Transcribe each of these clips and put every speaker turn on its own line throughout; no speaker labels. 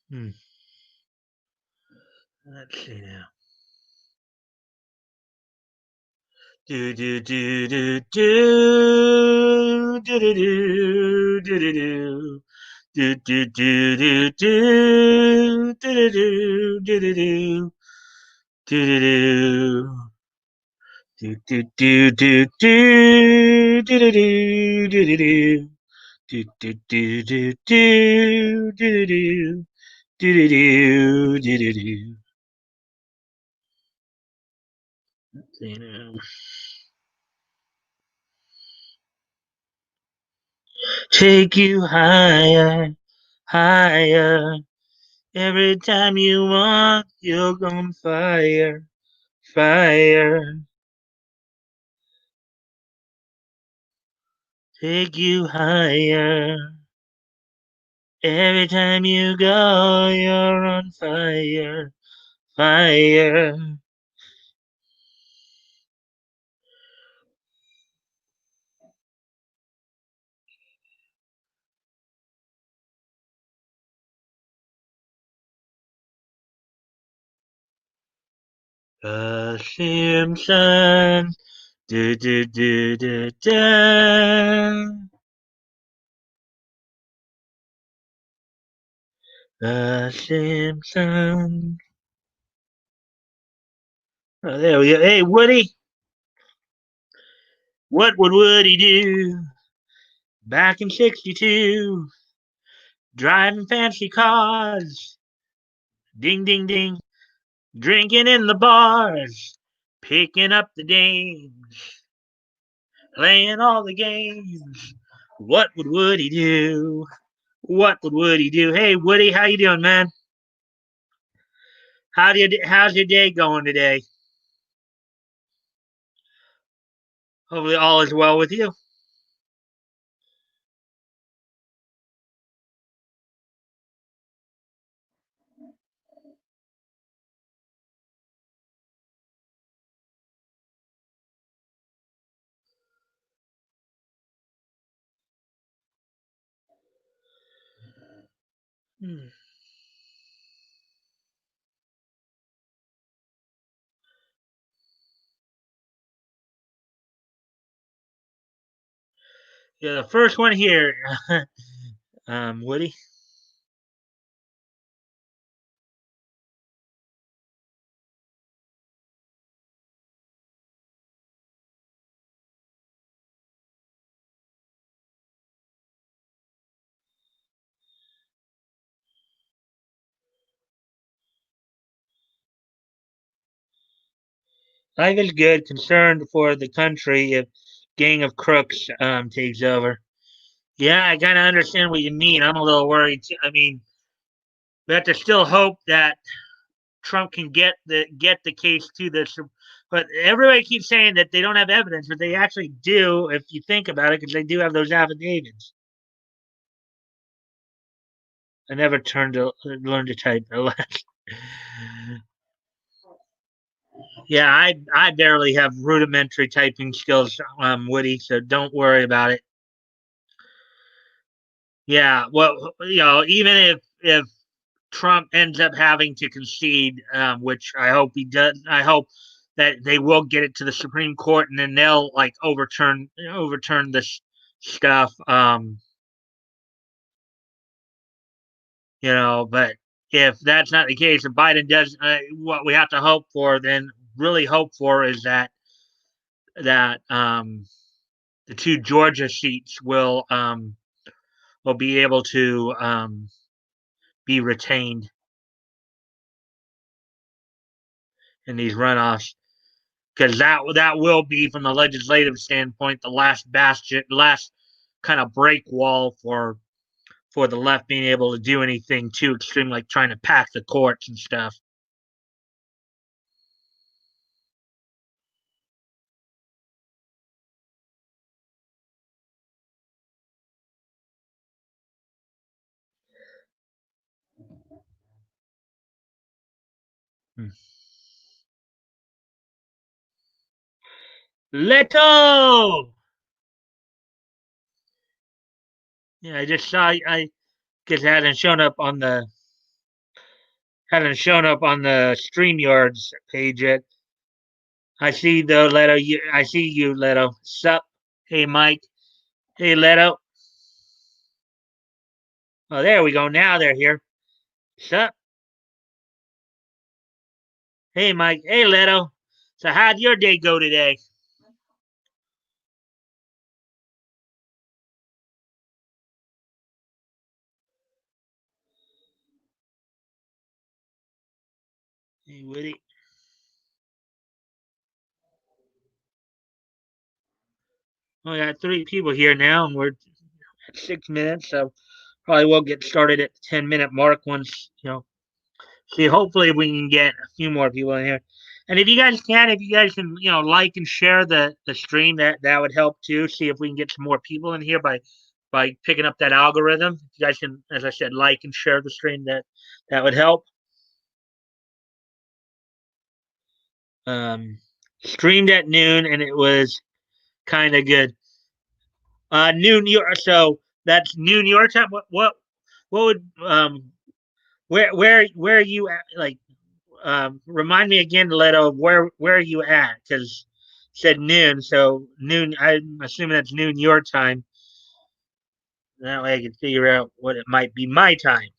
Hmm. Let's see now. Do do do do do do do do do do do. Do do do do do do do do do do do do do. Do do do do do do do do do do do. Do do do do do do do do do do do do do. You know. Take you higher, higher. Every time you walk, you're on fire, fire. Take you higher. Every time you go, you're on fire, fire. The Simpsons. Do do do do do. The Simpsons. Oh, there we go. Hey, Woody. What would Woody do back in '62? Driving fancy cars. Ding, ding, ding. Drinking in the bars. Picking up the dames. Playing all the games. What would Woody do? What would Woody do? Hey, Woody, how you doing, man? How's your day going today? Hopefully, all is well with you. Hmm. Yeah, the first one here, Woody. Life is good. Concerned for the country if gang of crooks takes over. Yeah, I kind of understand what you mean. I'm a little worried. I mean, we have to still hope that Trump can get the case to the. But everybody keeps saying that they don't have evidence, but they actually do if you think about it, because they do have those affidavits. I never learned to type. Yeah, I barely have rudimentary typing skills, Woody. So don't worry about it. Yeah, well, even if Trump ends up having to concede, which I hope he does. I hope that they will get it to the Supreme Court, and then they'll like overturn this stuff. But if that's not the case, if Biden does, what we have to hope for, then really hope for is that the two Georgia seats will be able to be retained in these runoffs, because that will be, from the legislative standpoint, the last bastion, last kind of break wall for the left being able to do anything too extreme, like trying to pack the courts and stuff. Hmm. Leto. Yeah, I just saw. I guess it hasn't shown up on the Hasn't shown up on the StreamYards page yet. I see though, Leto. I see you, Leto. Sup? Hey, Mike. Hey, Leto. Oh, there we go. Now they're here. Sup? Hey, Mike. Hey, Leto. So, how'd your day go today? Hey, Woody. We got three people here now, and we're at 6 minutes, so probably will get started at the 10-minute mark once, see, hopefully we can get a few more people in here. And if you guys can, like and share the stream, that would help too. See if we can get some more people in here by picking up that algorithm. If you guys can, as I said, like and share the stream, that would help. Um, Streamed at noon, and it was kind of good. Noon your so that's noon your time. What would where are you at? Like, remind me again, Leto, where are you at? Because said noon, so noon. I'm assuming that's noon your time. That way I can figure out what it might be my time.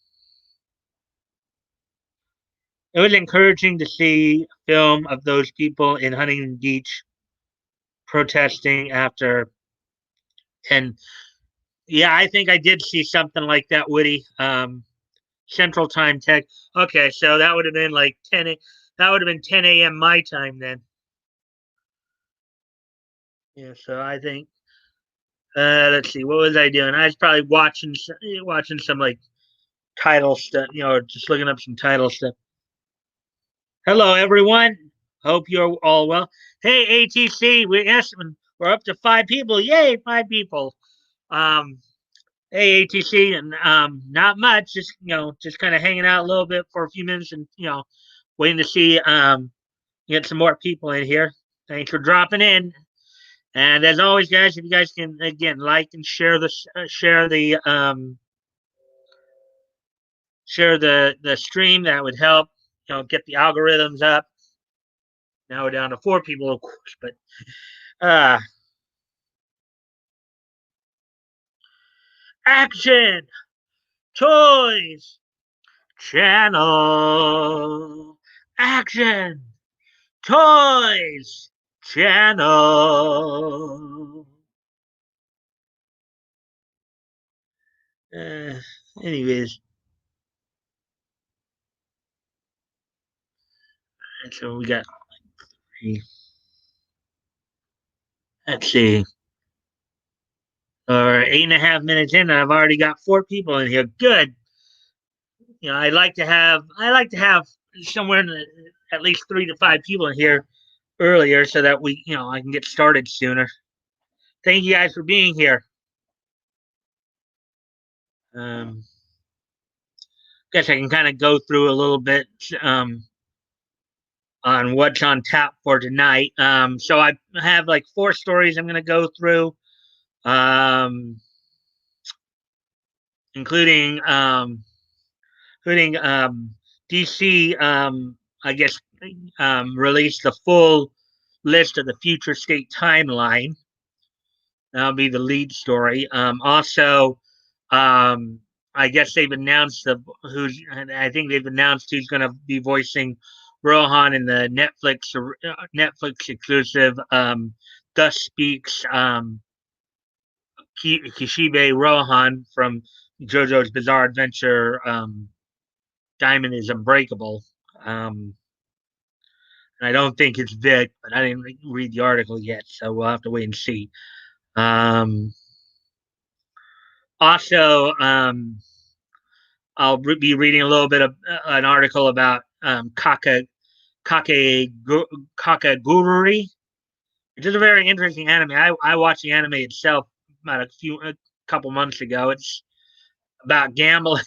It was encouraging to see a film of those people in Huntington Beach protesting after. And yeah, I think I did see something like that, Woody. Central Time Tech. Okay, so that would have been like 10. That would have been 10 a.m. my time then. Yeah, so I think. Let's see, what was I doing? I was probably watching some like title stuff, just looking up some title stuff. Hello, everyone. Hope you're all well. Hey, ATC, we're up to 5 people. Yay, 5 people. Um, hey, ATC, and not much. Just kind of hanging out a little bit for a few minutes, and waiting to see get some more people in here. Thanks for dropping in. And as always, guys, if you guys can again like and share the stream, that would help. Get the algorithms up. Now we're down to 4 people, of course, but uh, action, toys, channel, action, toys, channel. Uh, Anyways, so we got. Let's see. 8.5 minutes in, and I've already got 4 people in here. Good. I like to have somewhere at least 3 to 5 people in here earlier so that I can get started sooner. Thank you guys for being here. Um, guess I can kind of go through a little bit on what's on tap for tonight. So I have like 4 stories I'm going to go through, um, including DC. I guess released the full list of the future state timeline. That'll be the lead story. Also, um, I guess they've announced who's. I think they've announced who's going to be voicing Rohan in the Netflix exclusive. Thus speaks Kishibe Rohan from JoJo's Bizarre Adventure. Diamond is Unbreakable. Um, and I don't think it's Vic, but I didn't read the article yet, so we'll have to wait and see. Um, Also, I'll be reading a little bit of an article about Kake, Kakagururi, which is a very interesting anime. I watched the anime itself about a couple months ago. It's about gambling,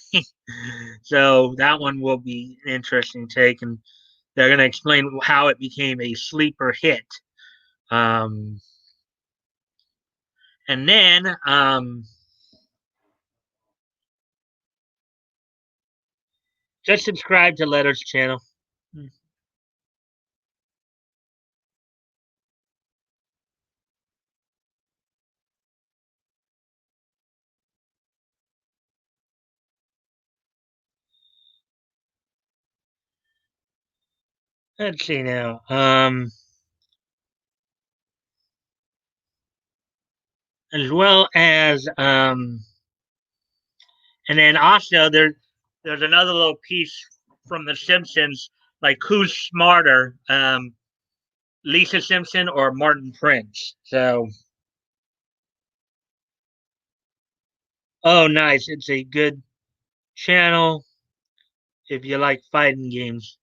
so that one will be an interesting take, and they're going to explain how it became a sleeper hit. Um, and then Just subscribe to Letters channel. Hmm. Let's see now. As well as and then also there's another little piece from The Simpsons, like who's smarter, Lisa Simpson or Martin Prince. So, oh, nice. It's a good channel if you like fighting games.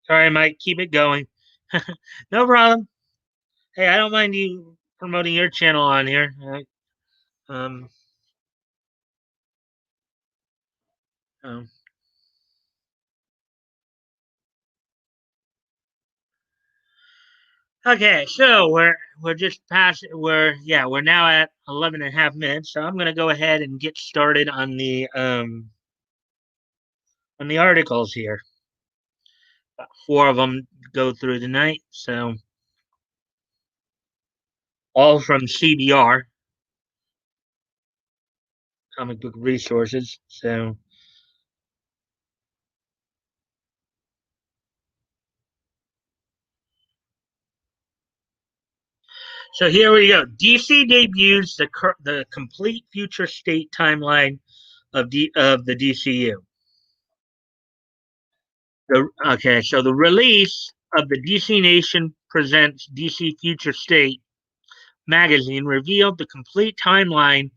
Sorry, Mike. Keep it going. No problem. Hey, I don't mind you promoting your channel on here. Um, um, okay, so we're just past we're now at 11 and a half minutes. So I'm gonna go ahead and get started on the articles here. Four of them go through tonight. So all from CBR, Comic Book Resources. So here we go. DC debuts the complete future state timeline of the DCU. So the release of the DC Nation presents DC Future State magazine revealed the complete timeline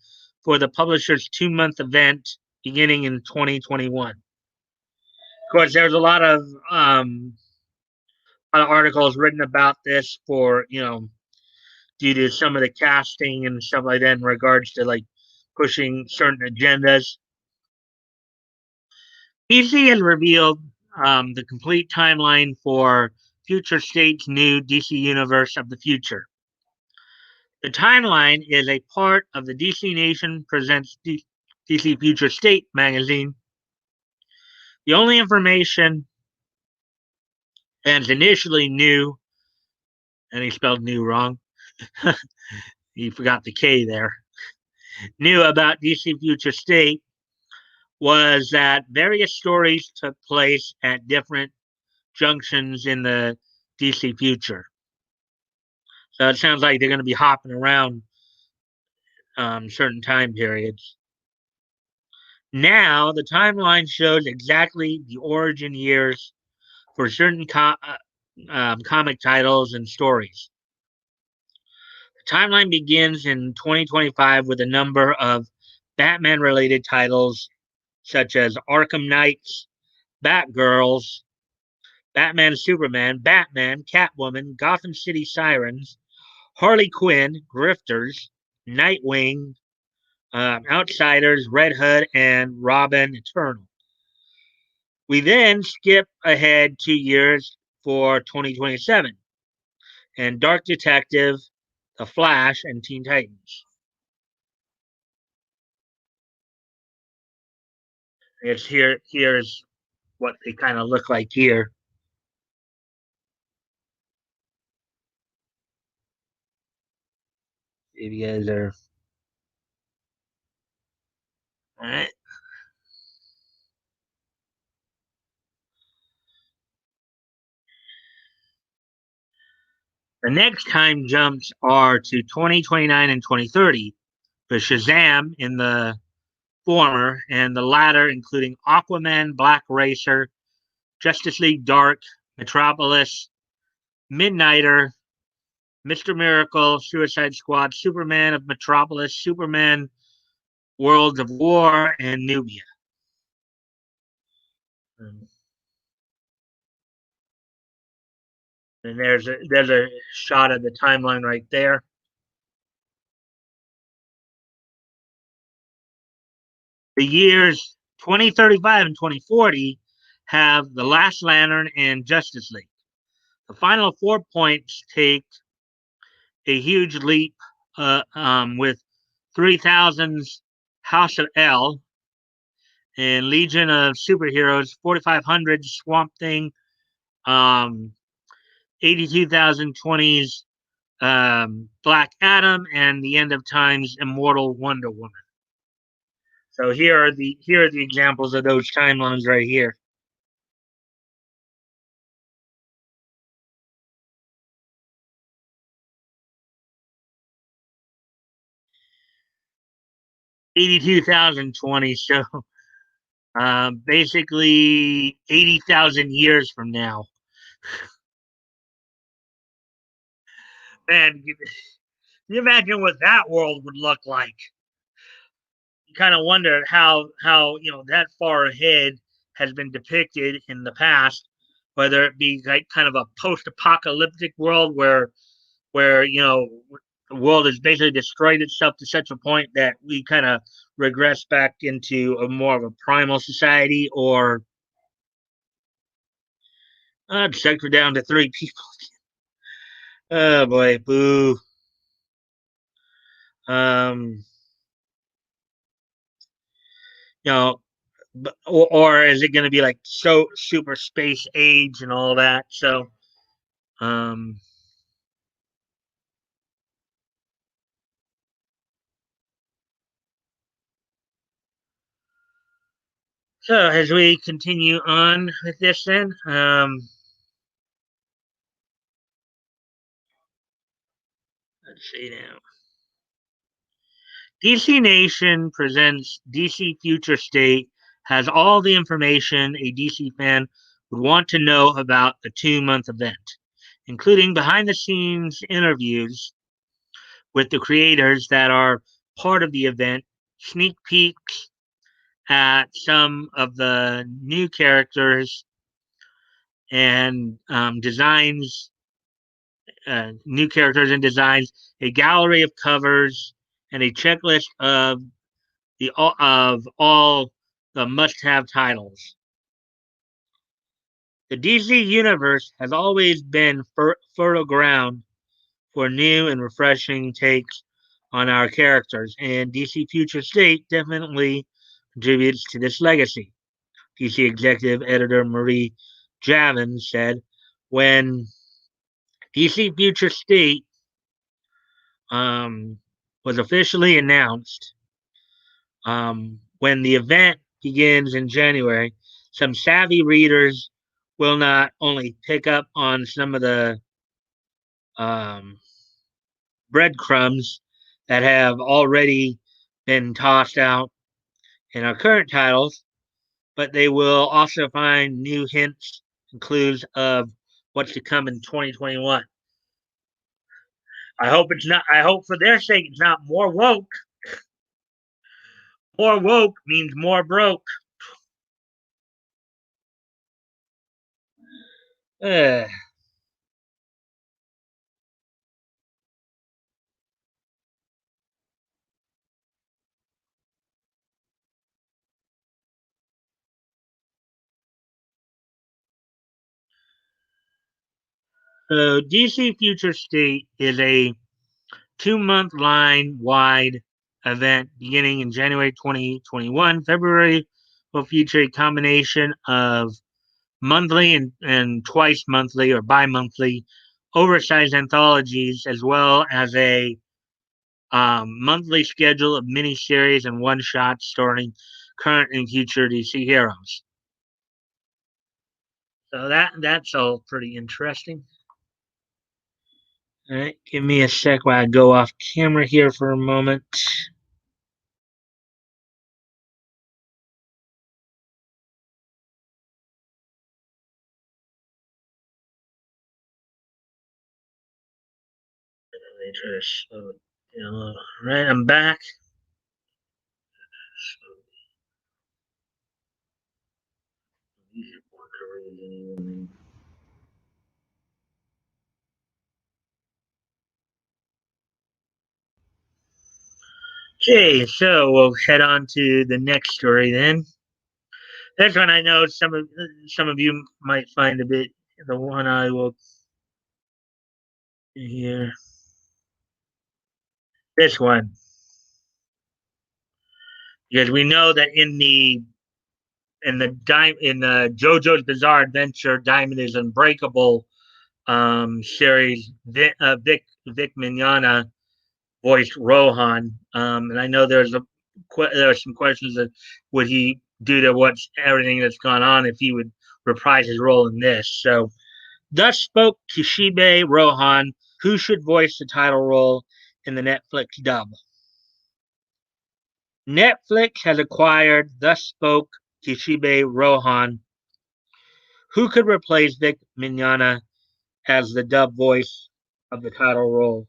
for the publisher's 2 month event beginning in 2021. Of course, there's a lot of articles written about this for due to some of the casting and stuff like that in regards to like pushing certain agendas. DC has revealed the complete timeline for Future State's new DC Universe of the Future. The timeline is a part of the DC Nation Presents DC Future State magazine. The only information and initially new, and he spelled new wrong. He forgot the K there. Knew about DC Future State was that various stories took place at different junctions in the DC future. So it sounds like they're going to be hopping around certain time periods. Now, the timeline shows exactly the origin years for certain comic titles and stories. The timeline begins in 2025 with a number of Batman related titles such as Arkham Knights, Batgirls, Batman Superman, Batman, Catwoman, Gotham City Sirens, Harley Quinn, Grifters, Nightwing, Outsiders, Red Hood, and Robin Eternal. We then skip ahead 2 years for 2027 and Dark Detective, The Flash, and Teen Titans. Here's what they kind of look like here. If you guys are all right. The next time jumps are to 2029 and 2030 for Shazam in the former, and the latter including Aquaman, Black Racer, Justice League Dark, Metropolis, Midnighter, Mr. Miracle, Suicide Squad, Superman of Metropolis, Superman Worlds of War, and Nubia. And there's a shot of the timeline right there. The years 2035 and 2040 have The Last Lantern and Justice League. The final 4 points take a huge leap with 3000's House of L and Legion of Superheroes, 4,500 Swamp Thing, um, 82,020's Black Adam, and the End of Times Immortal Wonder Woman. So here are the examples of those timelines right here. 82,020. So basically 80,000 years from now. Man, you imagine what that world would look like. You kind of wonder how that far ahead has been depicted in the past, whether it be like kind of a post-apocalyptic world where the world has basically destroyed itself to such a point that we kind of regress back into a more of a primal society, or sector down to three people. Oh boy, boo. Um, you know, or is it going to be like so super space age and all that? Um, so as we continue on with this, then, let's see now. DC Nation presents DC Future State has all the information a DC fan would want to know about the 2 month event, including behind the scenes interviews with the creators that are part of the event, sneak peeks at some of the new characters and new characters and designs, a gallery of covers, and a checklist of all the must-have titles. The DC universe has always been fertile ground for new and refreshing takes on our characters, and DC Future State definitely contributes to this legacy. DC executive editor Marie Javin said, when DC Future State um, was officially announced, when the event begins in January, some savvy readers will not only pick up on some of the um, breadcrumbs that have already been tossed out in our current titles, but they will also find new hints and clues of what's to come in 2021. I hope it's not. I hope for their sake it's not more woke. More woke means more broke. Uh, so DC Future State is a 2 month line wide event beginning in January 2021. February will feature a combination of monthly and twice monthly or bi monthly oversized anthologies, as well as a monthly schedule of miniseries and one shots starring current and future DC heroes. So that's all pretty interesting. All right, give me a sec while I go off camera here for a moment. Let me try to slow it down a little. All right, I'm back. Okay, so we'll head on to the next story then. This one I know some of you might find a bit. The one I will here. This one, because we know that in the in the JoJo's Bizarre Adventure Diamond is Unbreakable series, Vic Mignogna voiced Rohan, and I know there are some questions that would he, due to what's everything that's gone on, if he would reprise his role in this. So, thus spoke Kishibe Rohan, who should voice the title role in the Netflix dub. Netflix has acquired Thus Spoke Kishibe Rohan, who could replace Vic Mignogna as the dub voice of the title role.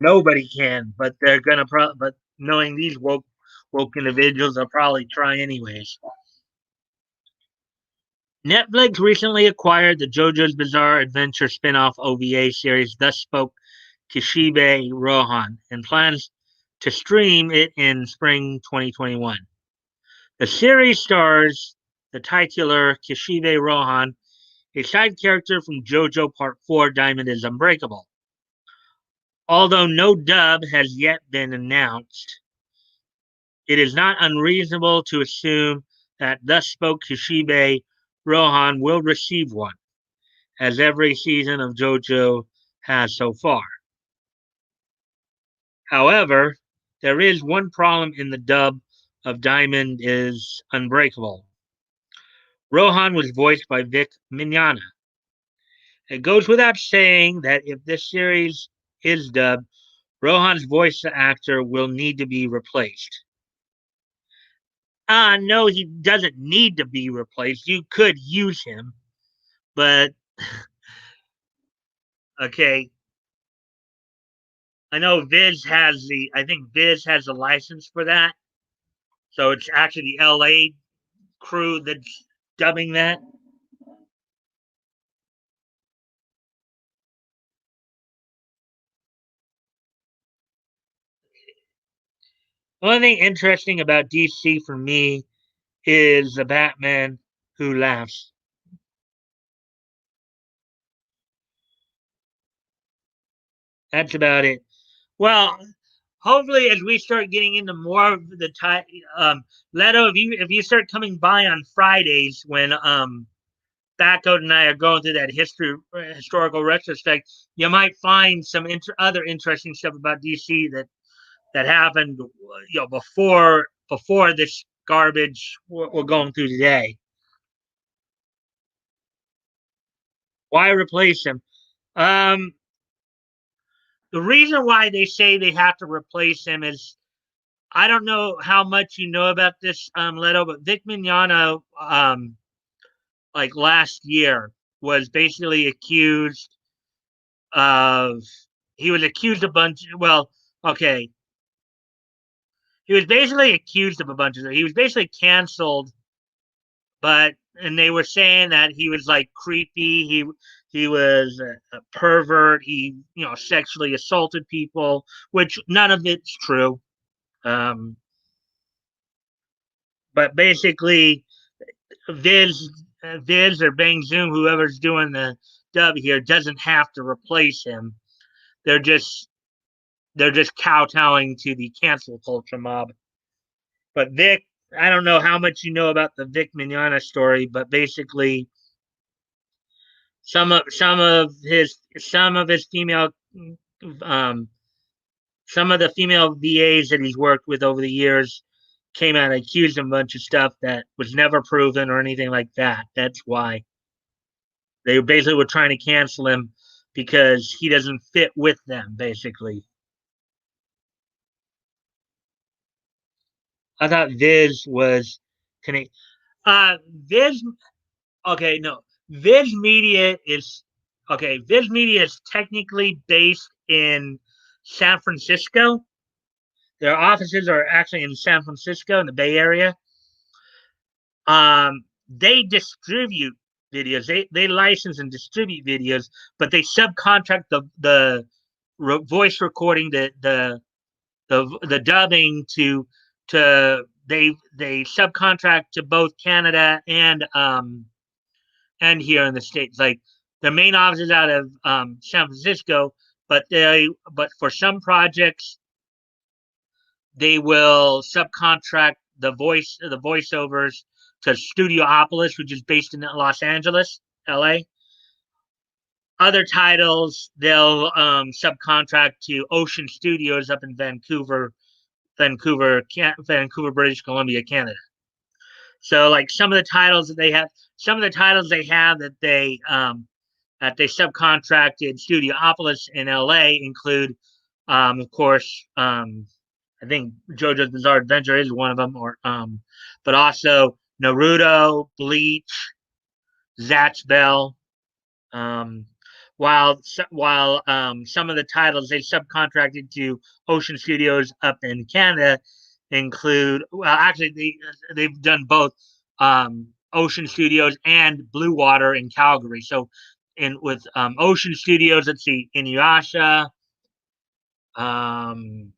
Nobody can, but they're gonna. But knowing these woke individuals, they'll probably try anyways. Netflix recently acquired the JoJo's Bizarre Adventure spin-off OVA series Thus Spoke Kishibe Rohan and plans to stream it in spring 2021. The series stars the titular Kishibe Rohan, a side character from JoJo Part 4 Diamond is Unbreakable. Although no dub has yet been announced, it is not unreasonable to assume that Thus Spoke Kishibe Rohan will receive one, as every season of JoJo has so far. However, there is one problem in the dub of Diamond is Unbreakable. Rohan was voiced by Vic Mignogna. It goes without saying that if this series is dubbed, Rohan's voice actor will need to be replaced. No, he doesn't need to be replaced. You could use him, but okay. I know I think Viz has the license for that. So it's actually the LA crew that's dubbing that. The only thing interesting about DC for me is the Batman who laughs. That's about it. Well, hopefully, as we start getting into more of the time, Leto, if you start coming by on Fridays when Backout and I are going through that historical retrospect, you might find some other interesting stuff about DC that happened, before this garbage we're going through today. Why replace him? Um, the reason why they say they have to replace him is I don't know how much you know about this, Leto, but Vic Mignogna, like last year, was basically accused of. He was accused a bunch. Well, okay, he was basically accused of a bunch of. He was basically canceled, but and they were saying that he was like creepy. He was a pervert. He sexually assaulted people, which none of it's true. Um, but basically, Viz, Viz or Bang Zoom, whoever's doing the dub here, doesn't have to replace him. They're just they're just kowtowing to the cancel culture mob. But Vic, I don't know how much you know about the Vic Mignogna story, but basically, some of his female um, some of the female VAs that he's worked with over the years came out and accused him of a bunch of stuff that was never proven or anything like that. That's why they basically were trying to cancel him because he doesn't fit with them. Basically, I thought Viz was connect. Viz. Okay, no. Viz Media is okay. Viz Media is technically based in San Francisco. Their offices are actually in San Francisco in the Bay Area. They distribute videos. They license and distribute videos, but they subcontract the voice recording, the dubbing to they subcontract to both Canada and here in the States. Like their main office is out of San Francisco, but for some projects they will subcontract the voiceovers to Studiopolis, which is based in Los Angeles, LA. Other titles they'll subcontract to Ocean Studios up in Vancouver, British Columbia, Canada. So like some of the titles they have that they subcontracted Studiopolis in LA include, of course, I think JoJo's Bizarre Adventure is one of them, but also Naruto, Bleach, Zatch Bell. Um, while some of the titles they subcontracted to Ocean Studios up in Canada include, well, actually they've done both Ocean Studios and Blue Water in Calgary. So, in with Ocean Studios, let's see, um,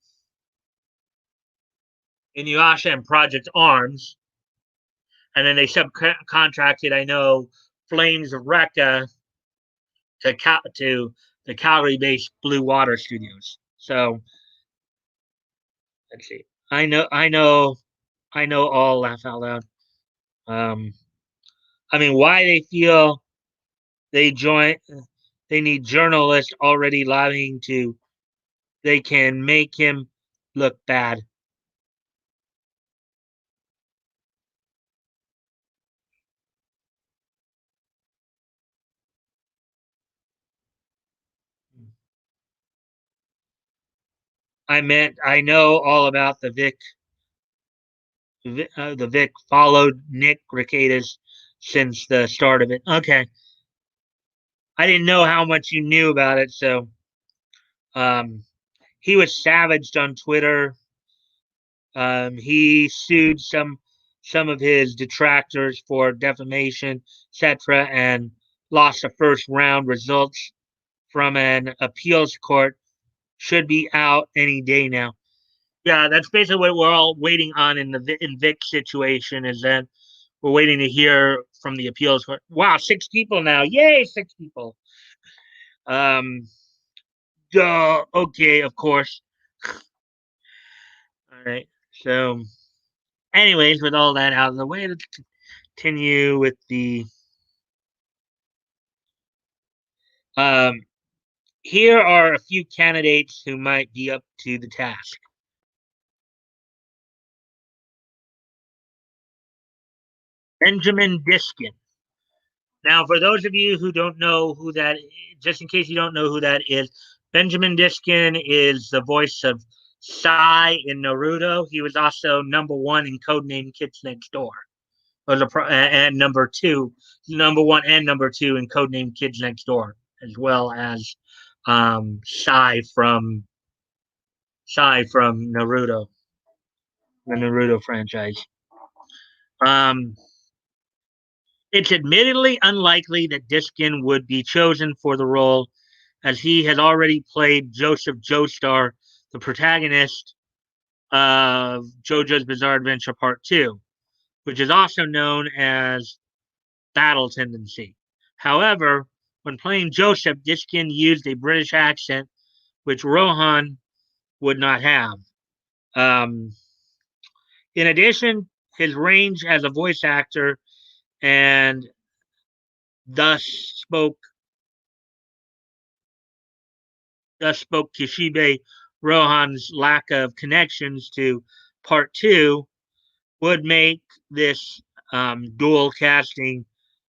Inuyasha and Project Arms, and then they subcontracted, I know, Flames of Recca to the Calgary-based Blue Water Studios. So let's see. I know all laugh out loud. Um, I mean, why they feel they join, they need journalists already lobbying to, they can make him look bad. I know all about the Vic followed Nick Rekitas since the start of it. Okay, I didn't know how much you knew about it, so um, he was savaged on Twitter. He sued some of his detractors for defamation, etc., and lost the first round. Results from an appeals court should be out any day now. Yeah, that's basically what we're all waiting on in the Vic situation. Is that we're waiting to hear from the appeals court. Wow, 6 people now! Yay, 6 people. Um, okay, of course. All right. So, anyways, with all that out of the way, let's continue with the. Um, Here are a few candidates who might be up to the task. Benjamin Diskin. Now, for those of you who don't know who that, just in case you don't know who that is, Benjamin Diskin is the voice of Sai in Naruto. He was also #1 in Codename Kids Next Door. And number one and #2 in Codename Kids Next Door, as well as Sai from Naruto, the Naruto franchise. Um, it's admittedly unlikely that Diskin would be chosen for the role, as he had already played Joseph Joestar, the protagonist of JoJo's Bizarre Adventure Part 2, which is also known as Battle Tendency. However, when playing Joseph, Diskin used a British accent, which Rohan would not have. Um, in addition, his range as a voice actor and thus spoke thus spoke Kishibe Rohan's lack of connections to Part 2 would make this dual casting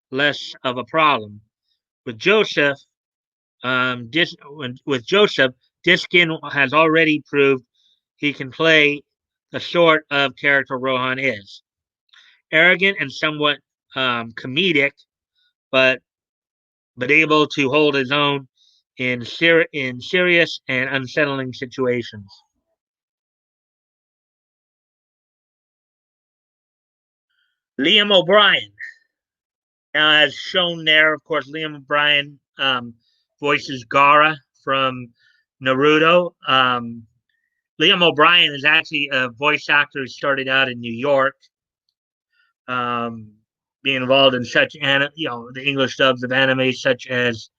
less of a problem. With Joseph, with Joseph, Diskin has already proved he can play the sort of character Rohan is: arrogant and somewhat comedic, but able to hold his own in serious and unsettling situations. Liam O'Brien. Now, as shown there, of course, Liam O'Brien voices Gara from Naruto. Liam O'Brien is actually a voice actor who started out in New York, um, being involved in the English dubs of anime such as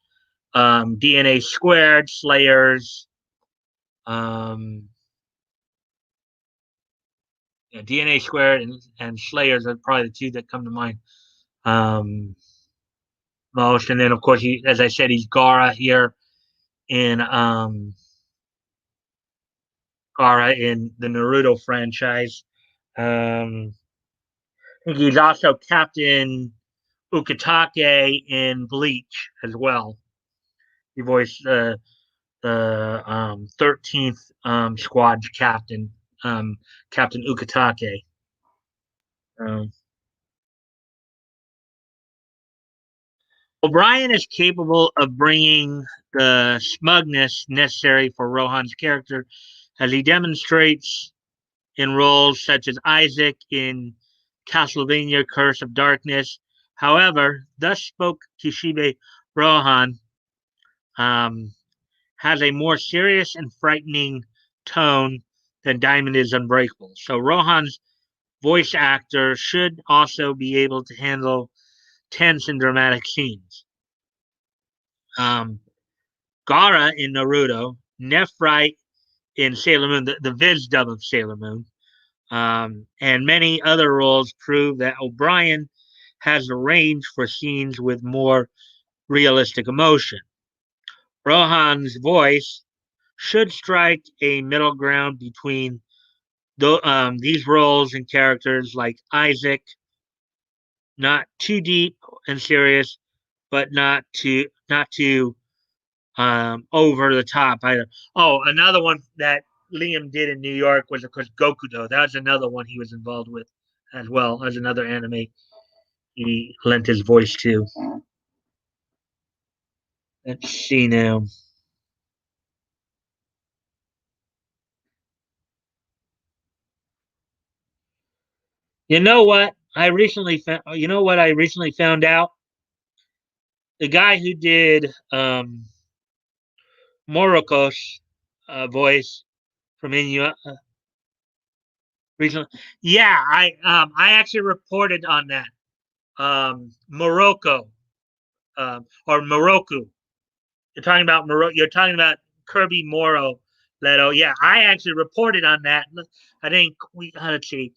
DNA Squared, Slayers, um, Yeah, DNA Squared and Slayers are probably the two that come to mind um, most. And then, of course, as I said, he's Gara here in Gara in the Naruto franchise. Um, I think he's also Captain Ukitake in Bleach as well. He voiced the 13th squad captain, Captain Ukitake. Um, O'Brien is capable of bringing the smugness necessary for Rohan's character, as he demonstrates in roles such as Isaac in Castlevania Curse of Darkness. However, thus spoke Kishibe Rohan, um, has a more serious and frightening tone than Diamond is Unbreakable. So Rohan's voice actor should also be able to handle tense and dramatic scenes. Um, Gara in Naruto, Nephrite in Sailor Moon, the Viz dub of Sailor Moon, and many other roles prove that O'Brien has a range for scenes with more realistic emotion. Rohan's voice should strike a middle ground between these roles and characters like Isaac, not too deep and serious, but not too over the top either. Oh, another one that Liam did in New York was, of course, Gokudo. That was another one he was involved with as well as another anime he lent his voice to. Let's see now. You know what? You know what I recently found out? The guy who did Moroko's voice from Inu recently. Yeah, I actually reported on that. Morocco or Morocco. You're talking about Kirby Moro Leto. Yeah, I actually reported on that. I think we let's see.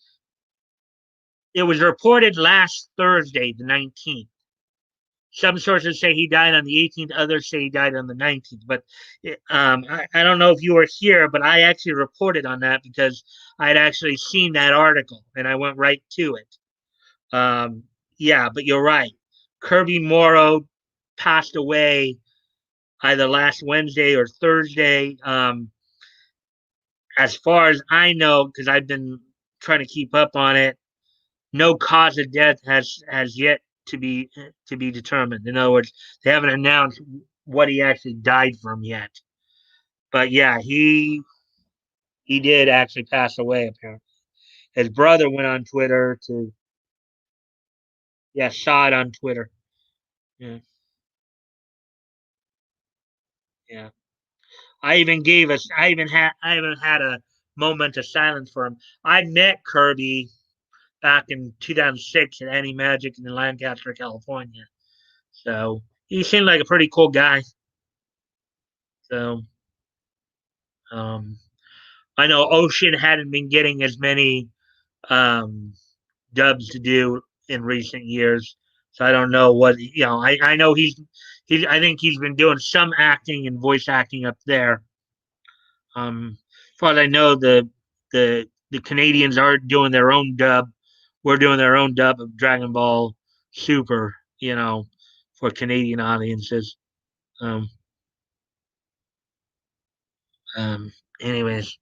It was reported last Thursday, the 19th. Some sources say he died on the 18th, others say he died on the 19th. But I don't know if you were here, but I actually reported on that because I had actually seen that article and I went right to it. Um, yeah, but you're right. Kirby Morrow passed away either last Wednesday or Thursday. As far as I know, because I've been trying to keep up on it, no cause of death has yet to be determined. In other words, they haven't announced what he actually died from yet. But yeah, he did actually pass away. Apparently, his brother went on Twitter to saw it on Twitter. Yeah, yeah. I even had a moment of silence for him. I met Kirby back in 2006 at Any Magic in Lancaster, California. So he seemed like a pretty cool guy. So um, I know Ocean hadn't been getting as many um, dubs to do in recent years. So I don't know what I know he's I think he's been doing some acting and voice acting up there. As far as I know, the Canadians are doing their own dub. We're doing their own dub of Dragon Ball Super. For Canadian audiences. Um, um, anyways,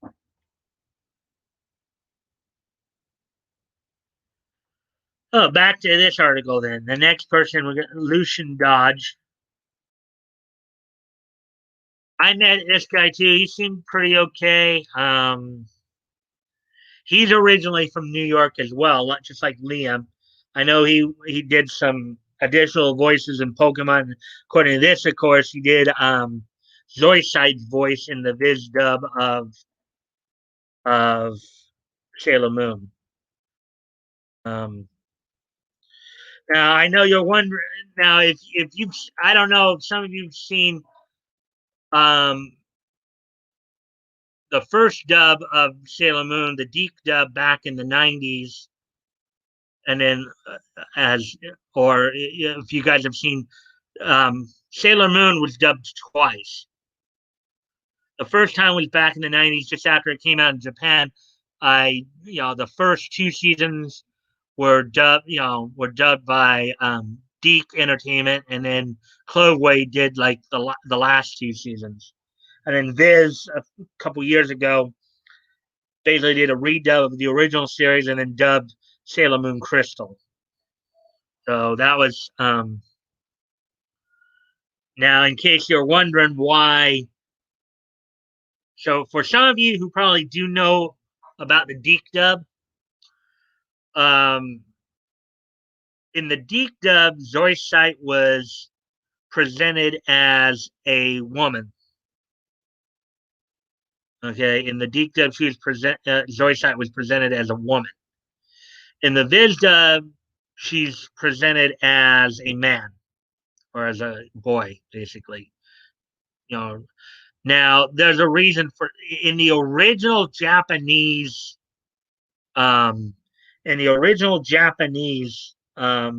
back to this article then. The next person we got Lucian Dodge. I met this guy too. He seemed pretty okay. He's originally from New York as well, just like Liam. I know he did some additional voices in Pokemon. According to this, of course, he did Zoiside's voice in the Viz dub of Sailor Moon. Um, Now I know you're wondering now if you've I don't know if some of you've seen um the first dub of Sailor Moon, the Deke dub back in the 90s, and then as or if you guys have seen, Sailor Moon was dubbed twice. The first time was back in the 90s, just after it came out in Japan. The first two seasons were dubbed by Deke Entertainment, and then Cloveway did like the last two seasons, and then Viz a couple years ago basically did a redub of the original series and then dubbed Sailor Moon Crystal. So that was now, in case you're wondering why. So for some of you who probably do know about the Deke dub, um, in the Deke dub, Zoe Sight was presented as a woman. Okay, in the Deke dub, Zoe Sight was presented as a woman. In the Viz dub, she's presented as a man or as a boy, basically. You know, now there's a reason for in the original Japanese, um,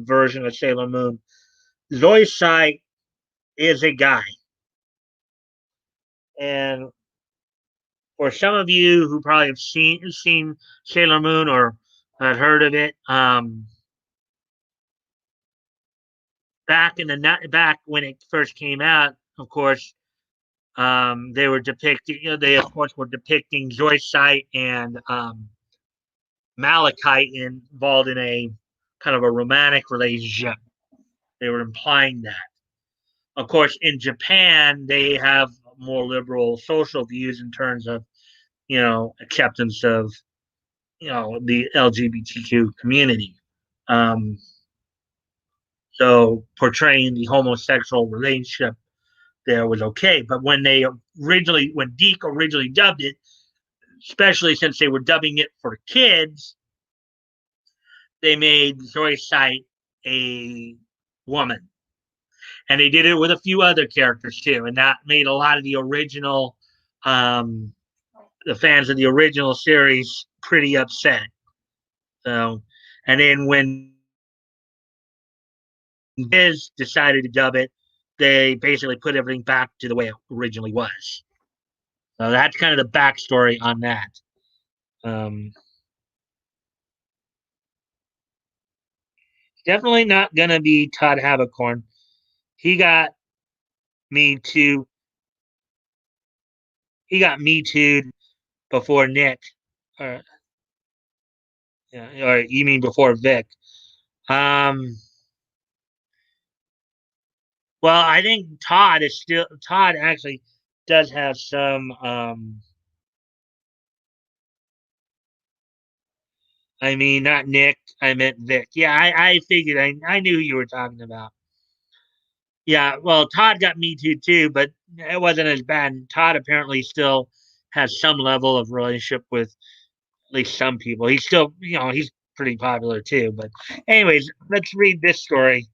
version of Sailor Moon, Zoe Sight is a guy, and for some of you who probably have seen Sailor Moon or had heard of it, back when it first came out, of course, they were depicting. They of course were depicting Joy Sight and Malachite involved in a kind of a romantic relationship. They were implying that. Of course, in Japan, they have more liberal social views in terms of acceptance of the LGBTQ community. Um, so portraying the homosexual relationship there was okay. But when Deke originally dubbed it, especially since they were dubbing it for kids, they made Zoe Sight a woman. And they did it with a few other characters too. And that made a lot of um, the fans of the original series pretty upset. So, and then when Viz decided to dub it, they basically put everything back to the way it originally was. So that's kind of the backstory on that. Um, Definitely not gonna be Todd Habercorn. He got me too. He got me too before Nick, or or you mean before Vic? Um, well, I think Todd actually does have some. I mean, not Nick. I meant Vic. Yeah, I figured. I knew who you were talking about. Yeah, well, Todd got me too, but it wasn't as bad. Todd apparently still has some level of relationship with at least some people. He's still, he's pretty popular too. But, anyways, let's read this story.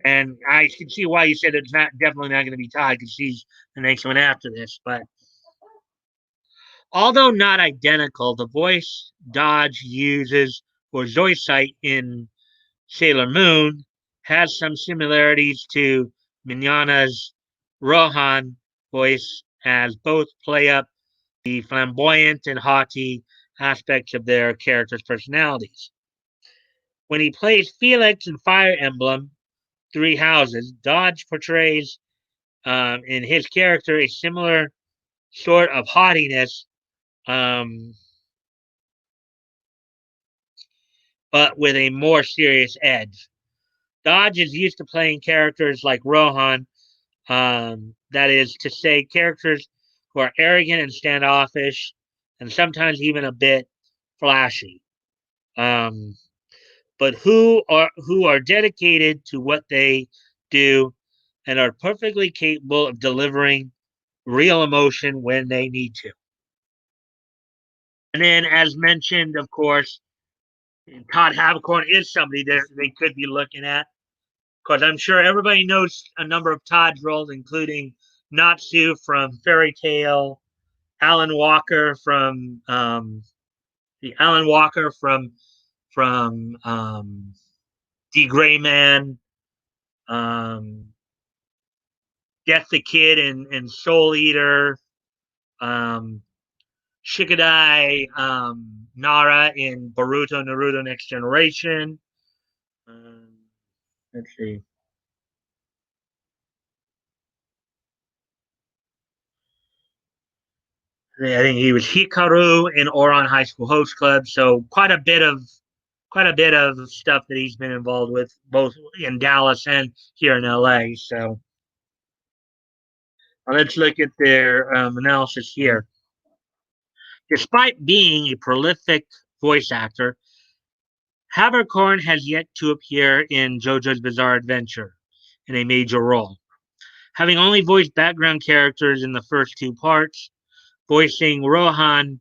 And I can see why you said it's not definitely not going to be Todd because he's the next one after this. But although not identical, the voice Dodge uses for Zoisite in Sailor Moon has some similarities to Mignana's Rohan voice, as both play up the flamboyant and haughty aspects of their characters' personalities. When he plays Felix in Fire Emblem Three Houses, Dodge portrays in his character a similar sort of haughtiness, um, but with a more serious edge. Dodge is used to playing characters like Rohan, that is to say, characters who are arrogant and standoffish, and sometimes even a bit flashy, um, but who are dedicated to what they do and are perfectly capable of delivering real emotion when they need to. And then, as mentioned, of course, Todd Habercorn is somebody that they could be looking at because I'm sure everybody knows a number of Todd's roles, including Natsu from Fairy Tale, Alan Walker from the Alan Walker from The Gray Man, um, Death the Kid and Soul Eater, um, Shikadai Nara in Boruto Naruto Next Generation. Um, let's see. I think he was Hikaru in Oron High School Host Club. So quite a bit of stuff that he's been involved with, both in Dallas and here in LA. So let's look at their analysis here. Despite being a prolific voice actor, Habercorn has yet to appear in JoJo's Bizarre Adventure in a major role. Having only voiced background characters in the first two parts, voicing Rohan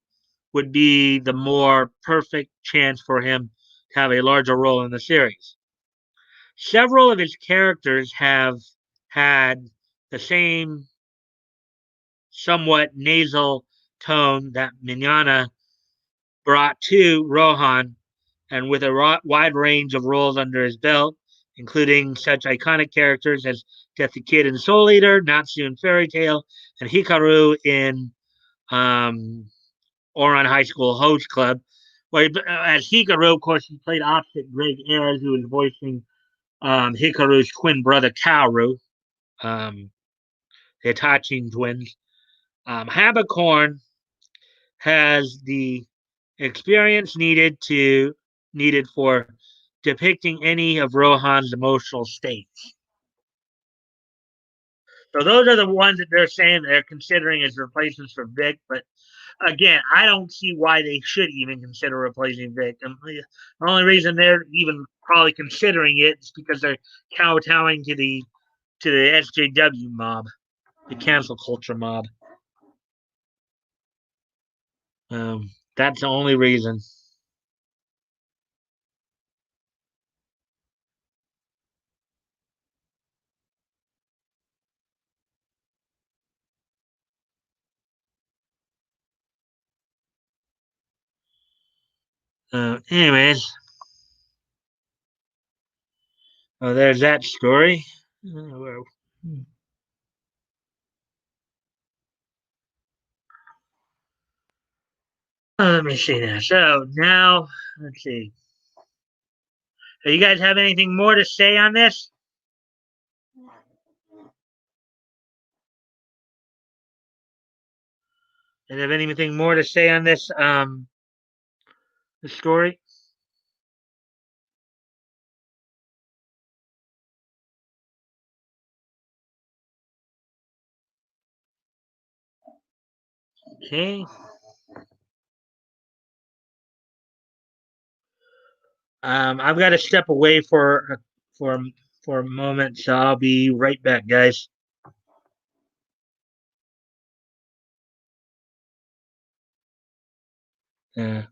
would be the more perfect chance for him to have a larger role in the series. Several of his characters have had the same somewhat nasal tone that Mignana brought to Rohan, and with a wide range of roles under his belt, including such iconic characters as Death the Kid in Soul Eater, Natsu in Fairy Tail, and Hikaru in um, Oron High School Host Club. Where, as Hikaru, of course, he played opposite Greg Ayres, who was voicing Hikaru's twin brother Kaoru, um, the Itachi twins. Habercorn has the experience needed for depicting any of Rohan's emotional states. So those are the ones that they're saying they're considering as replacements for Vic. But again, I don't see why they should even consider replacing Vic. And the only reason they're even probably considering it is because they're kowtowing to the SJW mob, the cancel culture mob. That's the only reason. Anyways, there's that story. Let me see now. So now, let's see. Do you guys have anything more to say on this? Do you have anything more to say on this story? Okay. I've got to step away for for a moment, so I'll be right back, guys. Uh,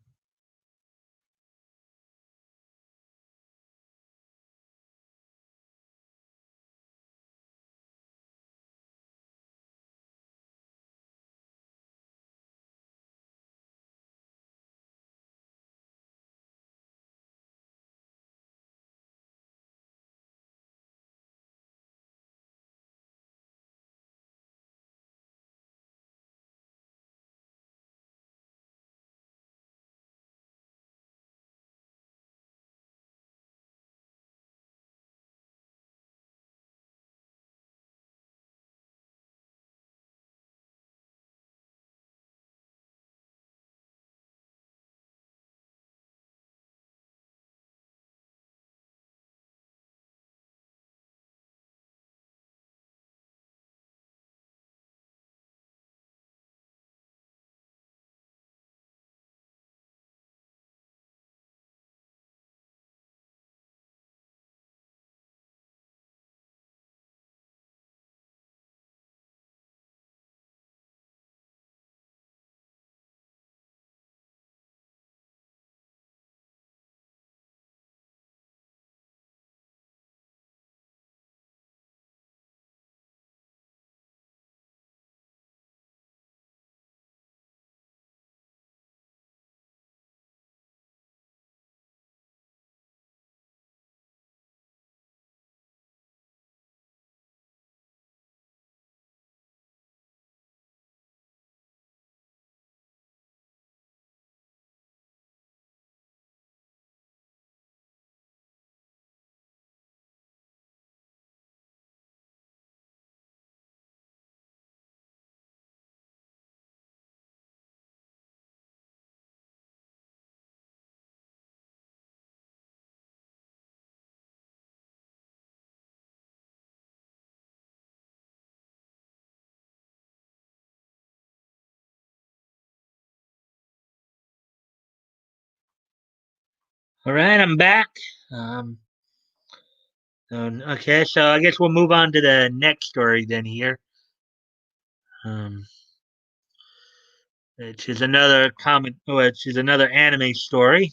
All right, I'm back. Okay, so I guess we'll move on to the next story then here, um, which is another anime story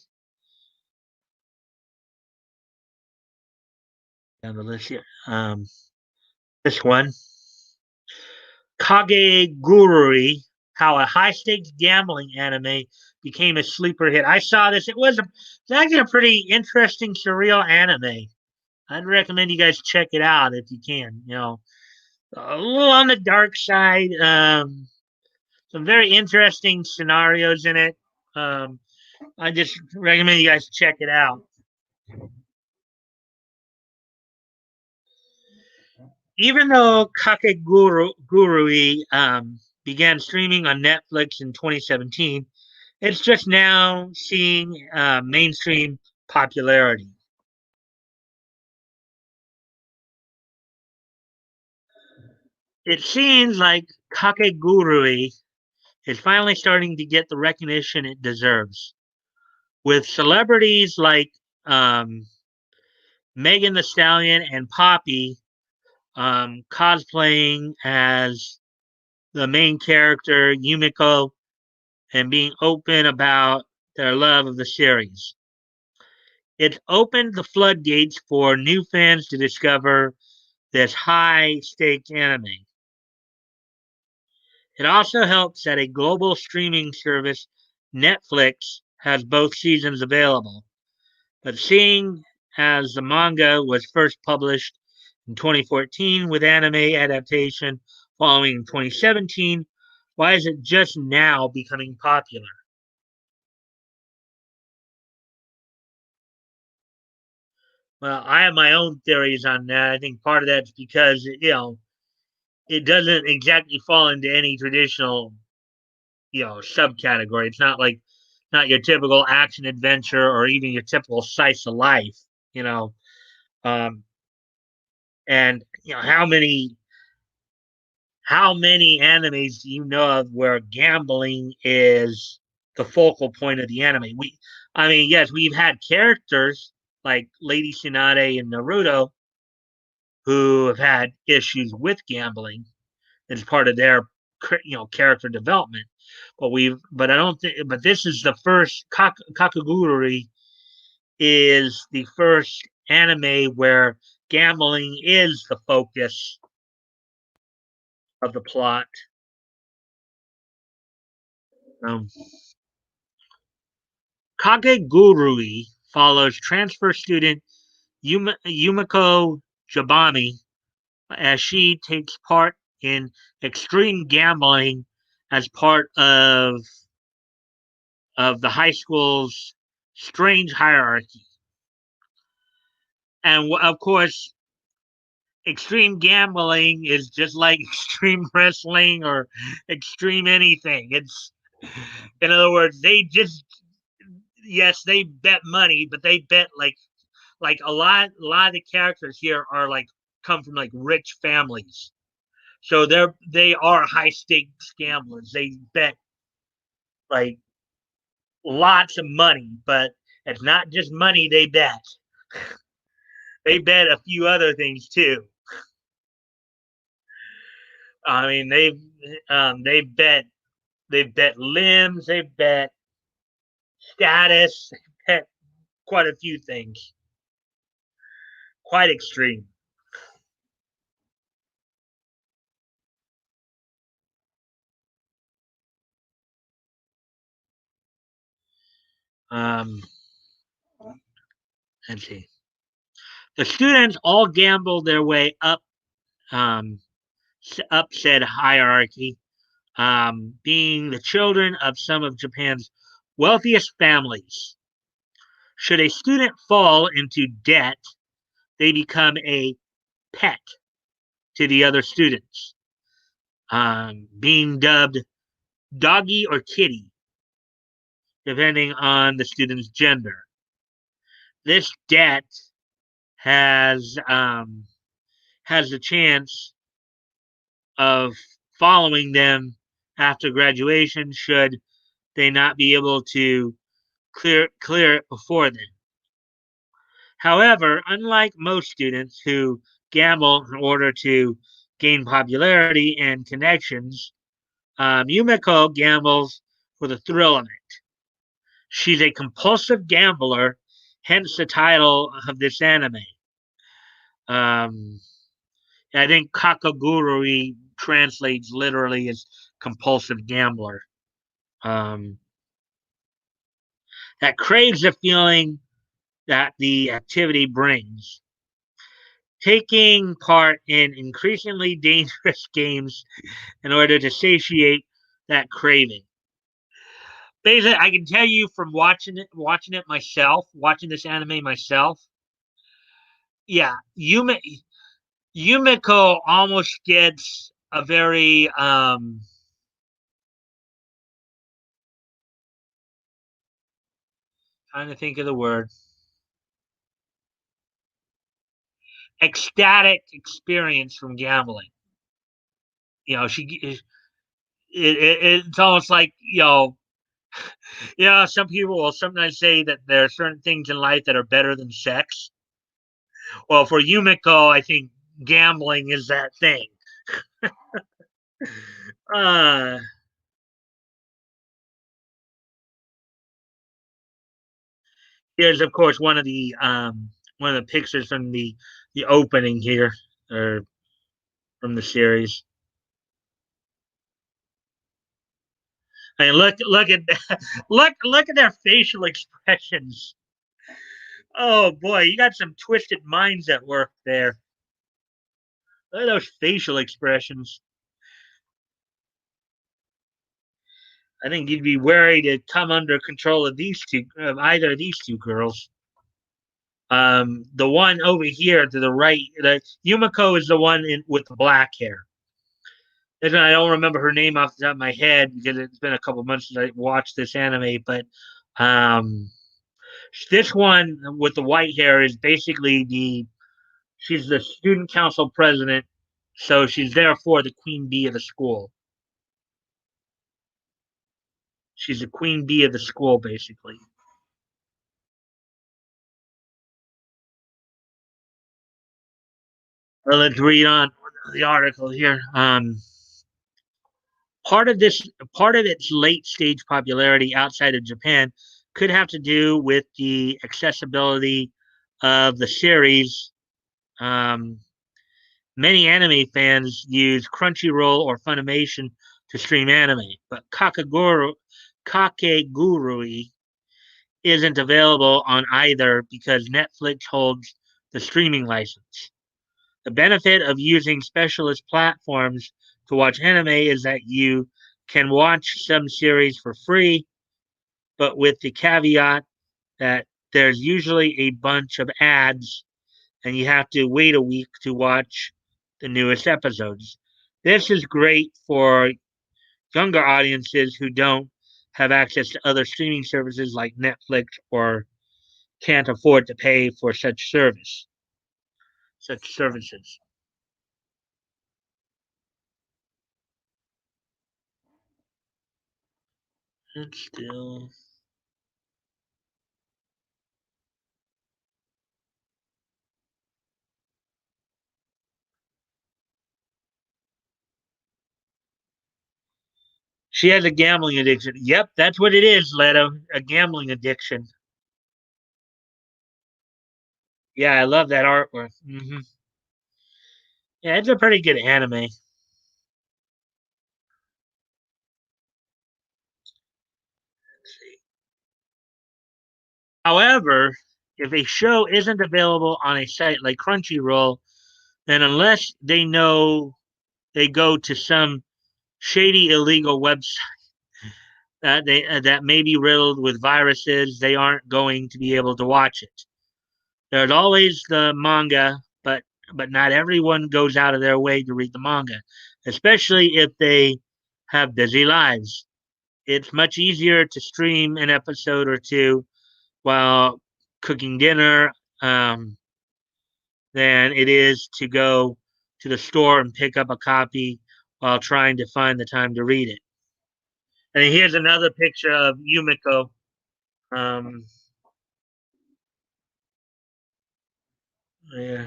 down the list here. This one, Kagegurui, how a high-stakes gambling anime became a sleeper hit. I saw this. It's actually a pretty interesting, surreal anime. I'd recommend you guys check it out if you can. A little on the dark side. Some very interesting scenarios in it. Um, I just recommend you guys check it out. Even though Kakegurui began streaming on Netflix in 2017, it's just now seeing mainstream popularity. It seems like Kakegurui is finally starting to get the recognition it deserves, with celebrities like um, Megan the Stallion and Poppy cosplaying as the main character, Yumiko, and being open about their love of the series. It opened the floodgates for new fans to discover this high stakes anime. It also helps that a global streaming service, Netflix, has both seasons available. But seeing as the manga was first published in 2014 with anime adaptation following in 2017, why is it just now becoming popular? Well, I have my own theories on that. I think part of that's because it doesn't exactly fall into any traditional subcategory. It's not your typical action adventure or even your typical slice of life. You know, um, and how many animes do you know of where gambling is the focal point of the anime? I mean, yes, we've had characters like Lady Tsunade and Naruto who have had issues with gambling as part of their character development. But I don't think, but this is the first Kakaguri is the first anime where gambling is the focus of the plot. Um, Kagegurui follows transfer student Yumiko Jabami as she takes part in extreme gambling as part of the high school's strange hierarchy. And of course, extreme gambling is just like extreme wrestling or extreme anything. It's, in other words, yes, they bet money, but they bet like a lot of the characters here are like come from like rich families. So they are high stakes gamblers. They bet like lots of money, but it's not just money they bet. They bet a few other things too. I mean, they bet limbs, they bet status, they bet quite a few things. Quite extreme. Um, let's see. The students all gamble their way um, up said hierarchy, being the children of some of Japan's wealthiest families. Should a student fall into debt, they become a pet to the other students, being dubbed doggy or kitty, depending on the student's gender. This debt has has the chance of following them after graduation should they not be able to clear it before then. However, unlike most students who gamble in order to gain popularity and connections, Yumiko gambles for the thrill of it. She's a compulsive gambler, hence the title of this anime. Um, I think Kakagurui translates literally as compulsive gambler. Um, that craves the feeling that the activity brings. Taking part in increasingly dangerous games in order to satiate that craving. Basically, I can tell you from watching it myself, watching this anime myself. Yeah, Yumiko almost gets a very trying to think of the word, ecstatic experience from gambling. You know, it's almost like some people will sometimes say that there are certain things in life that are better than sex. Well, for Yumiko, I think gambling is that thing. Uh, Here's, of course, one of the pictures from the opening here, or from the series. I mean, look at look at their facial expressions. Oh boy, you got some twisted minds at work there. Look at those facial expressions. I think you'd be wary to come under control of either of these two girls. The one over here to the right, the Yumiko is the one with the black hair. And I don't remember her name off the top of my head because it's been a couple months since I watched this anime. But um, this one with the white hair is basically she's the student council president, so she's therefore the queen bee of the school. She's the queen bee of the school, basically. Well, let's read on the article here. Part of this, part of its late stage popularity outside of Japan could have to do with the accessibility of the series. Um, Many anime fans use Crunchyroll or Funimation to stream anime, but Kakegurui isn't available on either because Netflix holds the streaming license. The benefit of using specialist platforms to watch anime is that you can watch some series for free, but with the caveat that there's usually a bunch of ads and you have to wait a week to watch the newest episodes. This is great for younger audiences who don't have access to other streaming services like Netflix or can't afford to pay for such services. And still, she has a gambling addiction. Yep, that's what it is, Leto. A gambling addiction. Yeah, I love that artwork. Yeah, it's a pretty good anime. However, if a show isn't available on a site like Crunchyroll, then unless they know they go to some shady illegal website that may be riddled with viruses, they aren't going to be able to watch it. There's always the manga, but not everyone goes out of their way to read the manga, especially if they have busy lives. It's much easier to stream an episode or two while cooking dinner than it is to go to the store and pick up a copy while trying to find the time to read it. And here's another picture of Yumiko. Um, Yeah.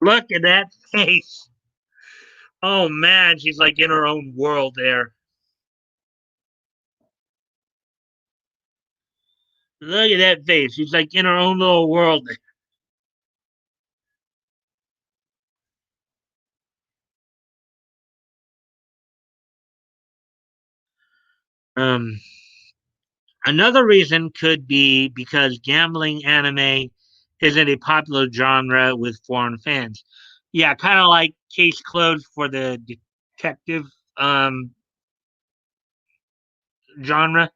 Look at that face. Oh man, she's like in her own world there. Look at that face. She's like in her own little world. Um, Another reason could be because gambling anime isn't a popular genre with foreign fans. Yeah, kind of like Case Closed for the detective um, genre.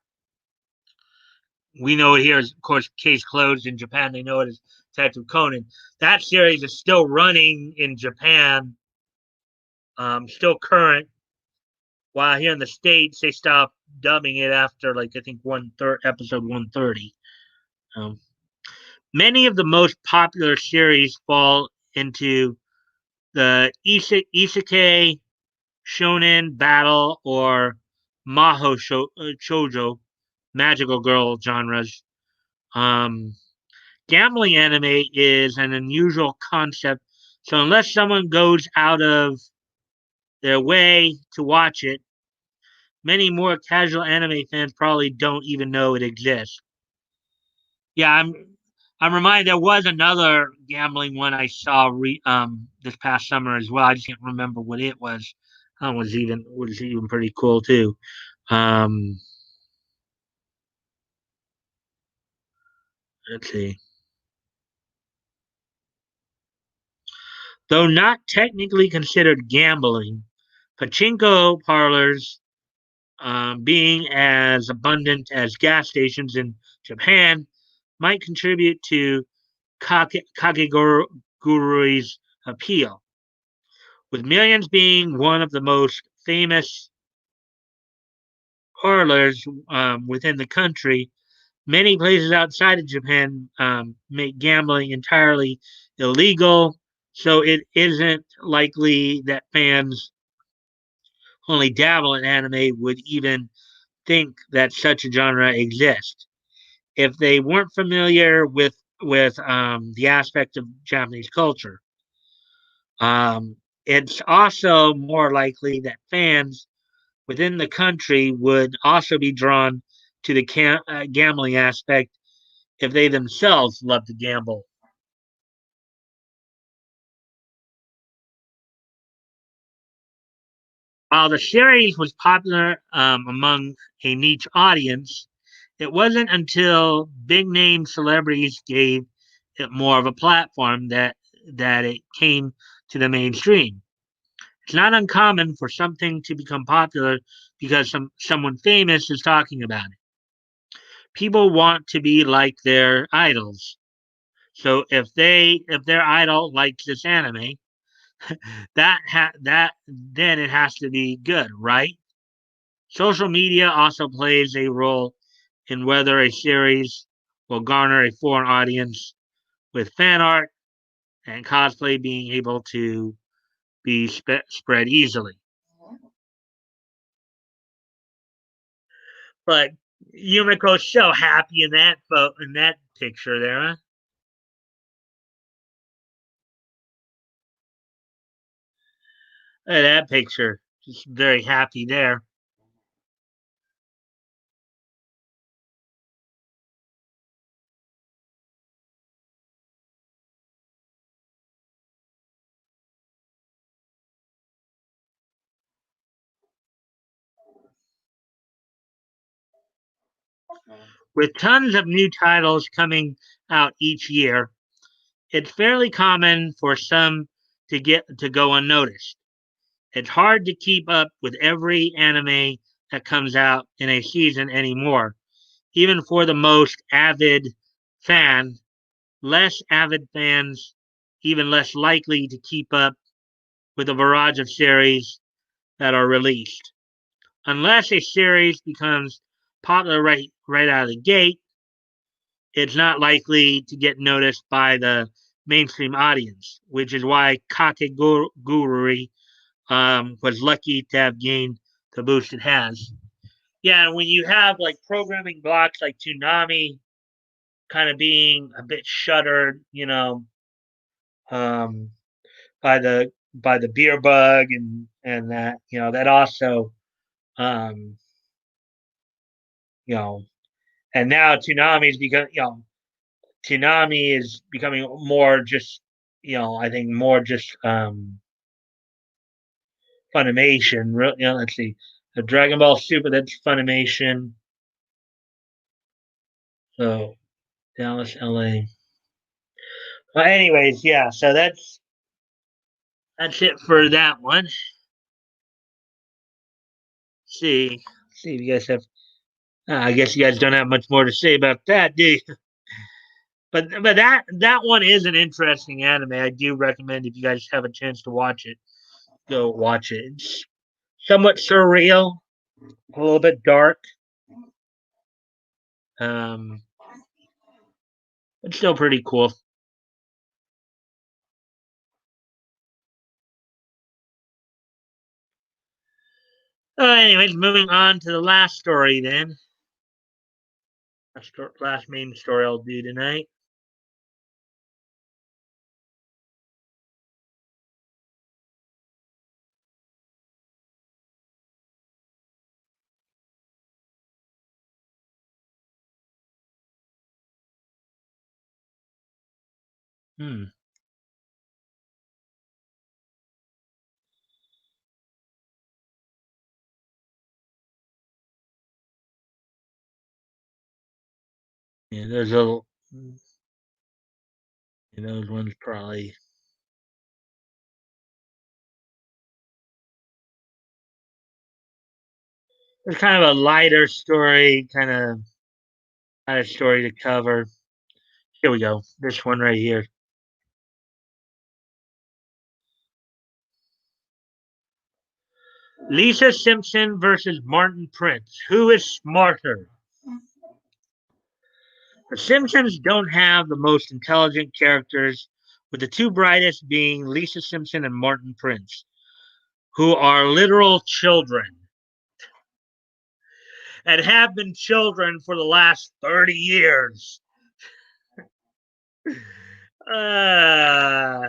We know it here as, of course, Case Closed in Japan. They know it as Detective Conan. That series is still running in Japan, still current. While here in the States, they stopped dubbing it after, like, I think episode 130. Um, Many of the most popular series fall into the isekai, shonen, battle, or shoujo, magical girl genres. Um, Gambling anime is an unusual concept, so unless someone goes out of their way to watch it, many more casual anime fans probably don't even know it exists. Yeah, I'm reminded there was another gambling one I saw this past summer as well. I just can't remember what it was. That was even pretty cool too. Um, let's see. Though not technically considered gambling, pachinko parlors, being as abundant as gas stations in Japan, might contribute to Kageguru's appeal. With millions being one of the most famous parlors within the country, many places outside of Japan make gambling entirely illegal. So it isn't likely that fans who only dabble in anime would even think that such a genre exists if they weren't familiar with the aspect of Japanese culture. It's also more likely that fans within the country would also be drawn to the gambling aspect if they themselves love to gamble. While the series was popular among a niche audience, it wasn't until big name celebrities gave it more of a platform that it came to the mainstream. It's not uncommon for something to become popular because someone famous is talking about it. People want to be like their idols. So if their idol likes this anime, that then it has to be good, right? Social media also plays a role in whether a series will garner a foreign audience, with fan art and cosplay being able to be spread easily. But Yumiko's so happy in that picture there, huh? Look at that picture. Just very happy there. With tons of new titles coming out each year, it's fairly common for some to go unnoticed. It's hard to keep up with every anime that comes out in a season anymore. Even for the most avid fan, less avid fans even less likely to keep up with a barrage of series that are released. Unless a series becomes popular right out of the gate, it's not likely to get noticed by the mainstream audience, which is why Kakegurui was lucky to have gained the boost it has. Yeah, when you have like programming blocks like Toonami kind of being a bit shuttered, um, by the beer bug and that that also um, you know and now Toonami's become Toonami is becoming more just I think more just Funimation. Let's see, the Dragon Ball Super, that's Funimation. So Dallas, LA. Well, anyways, yeah. So that's it for that one. See if you guys have. I guess you guys don't have much more to say about that, do you? But that one is an interesting anime. I do recommend if you guys have a chance to watch it, go watch it. It's somewhat surreal, a little bit dark, um, but still pretty cool. Anyways, moving on to the last story then. Last main story I'll do tonight. Hmm. Yeah, those ones probably. It's kind of a lighter story, kind of story to cover. Here we go. This one right here. Lisa Simpson versus Martin Prince. Who is smarter? The Simpsons don't have the most intelligent characters, with the two brightest being Lisa Simpson and Martin Prince, who are literal children and have been children for the last 30 years. Uh,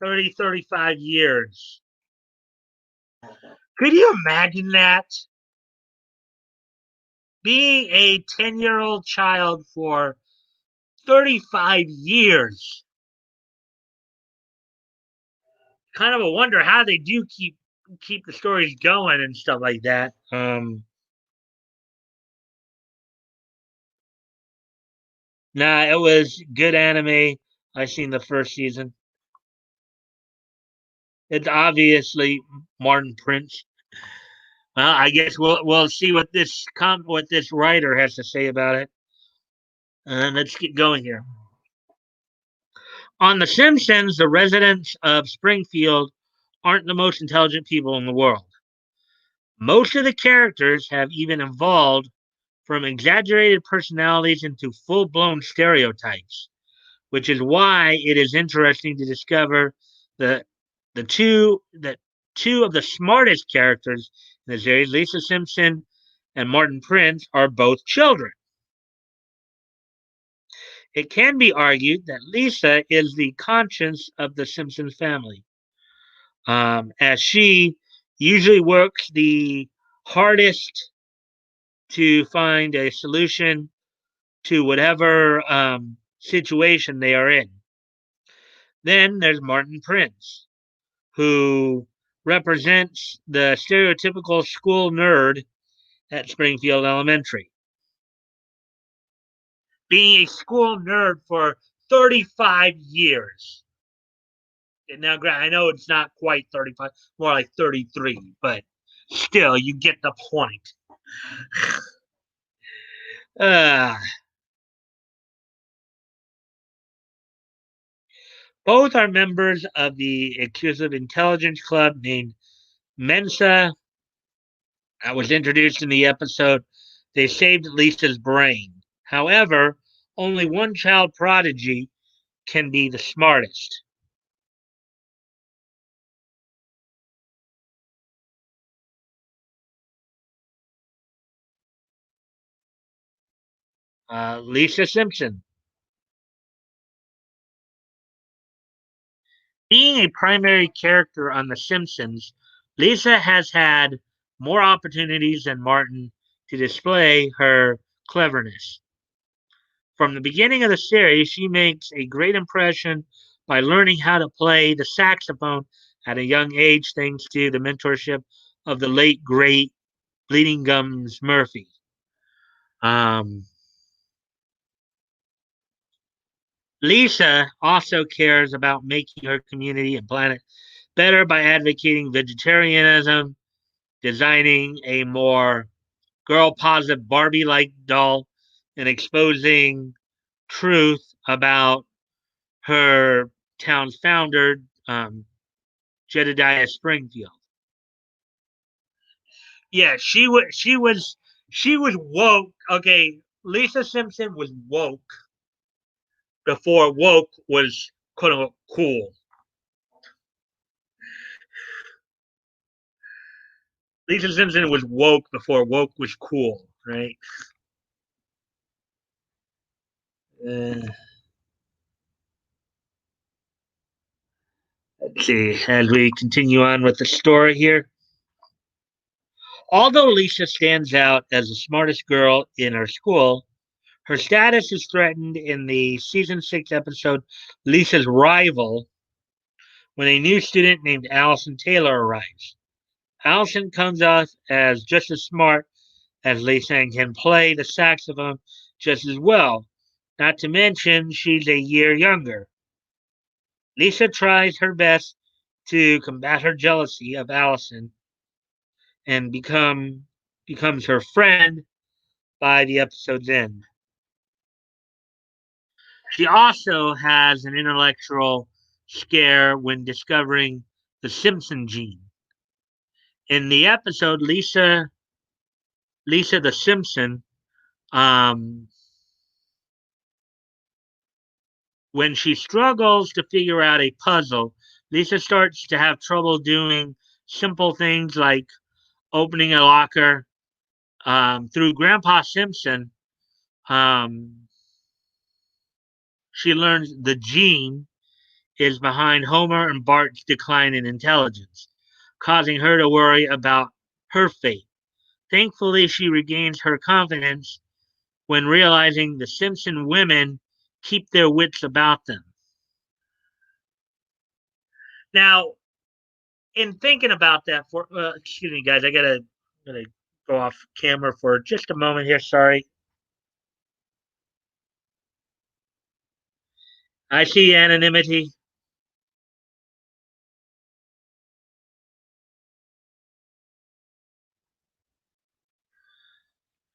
30, 35 years. Could you imagine that? Being a 10-year-old child for 35 years. Kind of a wonder how they do keep the stories going and stuff like that. Nah, it was good anime. I seen the first season. It's obviously Martin Prince. Well, I guess we'll see what this writer has to say about it. And let's get going here. On The Simpsons, the residents of Springfield aren't the most intelligent people in the world. Most of the characters have even evolved from exaggerated personalities into full blown stereotypes, which is why it is interesting to discover the that two of the smartest characters in the series, Lisa Simpson and Martin Prince, are both children. It can be argued that Lisa is the conscience of the Simpsons family, as she usually works the hardest to find a solution to whatever situation they are in. Then there's Martin Prince, who represents the stereotypical school nerd at Springfield Elementary. Being a school nerd for 35 years. Now, I know it's not quite 35, more like 33, but still, you get the point. Uh, Both are members of the exclusive intelligence club named Mensa. That was introduced in the episode. They saved Lisa's brain. However, only one child prodigy can be the smartest. Lisa Simpson. Being a primary character on The Simpsons, Lisa has had more opportunities than Martin to display her cleverness. From the beginning of the series, she makes a great impression by learning how to play the saxophone at a young age, thanks to the mentorship of the late, great Bleeding Gums Murphy. Um, Lisa also cares about making her community and planet better by advocating vegetarianism, designing a more girl positive Barbie like doll, and exposing truth about her town's founder, Jedediah Springfield. Yeah, she was woke. Okay, Lisa Simpson was woke before woke was quote unquote cool. Lisa Simpson was woke before woke was cool, right? Uh, let's see. As we continue on with the story here, although Lisa stands out as the smartest girl in her school, her status is threatened in the season 6 episode Lisa's Rival when a new student named Allison Taylor arrives. Allison comes off as just as smart as Lisa and can play the saxophone just as well. Not to mention, she's a year younger. Lisa tries her best to combat her jealousy of Allison and becomes her friend by the episode's end. She also has an intellectual scare when discovering the Simpson gene. In the episode, Lisa the Simpson, um, when she struggles to figure out a puzzle, Lisa starts to have trouble doing simple things like opening a locker. Through Grandpa Simpson, um, she learns the gene is behind Homer and Bart's decline in intelligence, causing her to worry about her fate. Thankfully, she regains her confidence when realizing the Simpson women keep their wits about them. Now, in thinking about that, for excuse me, guys, gotta go off camera for just a moment here. Sorry, I see anonymity.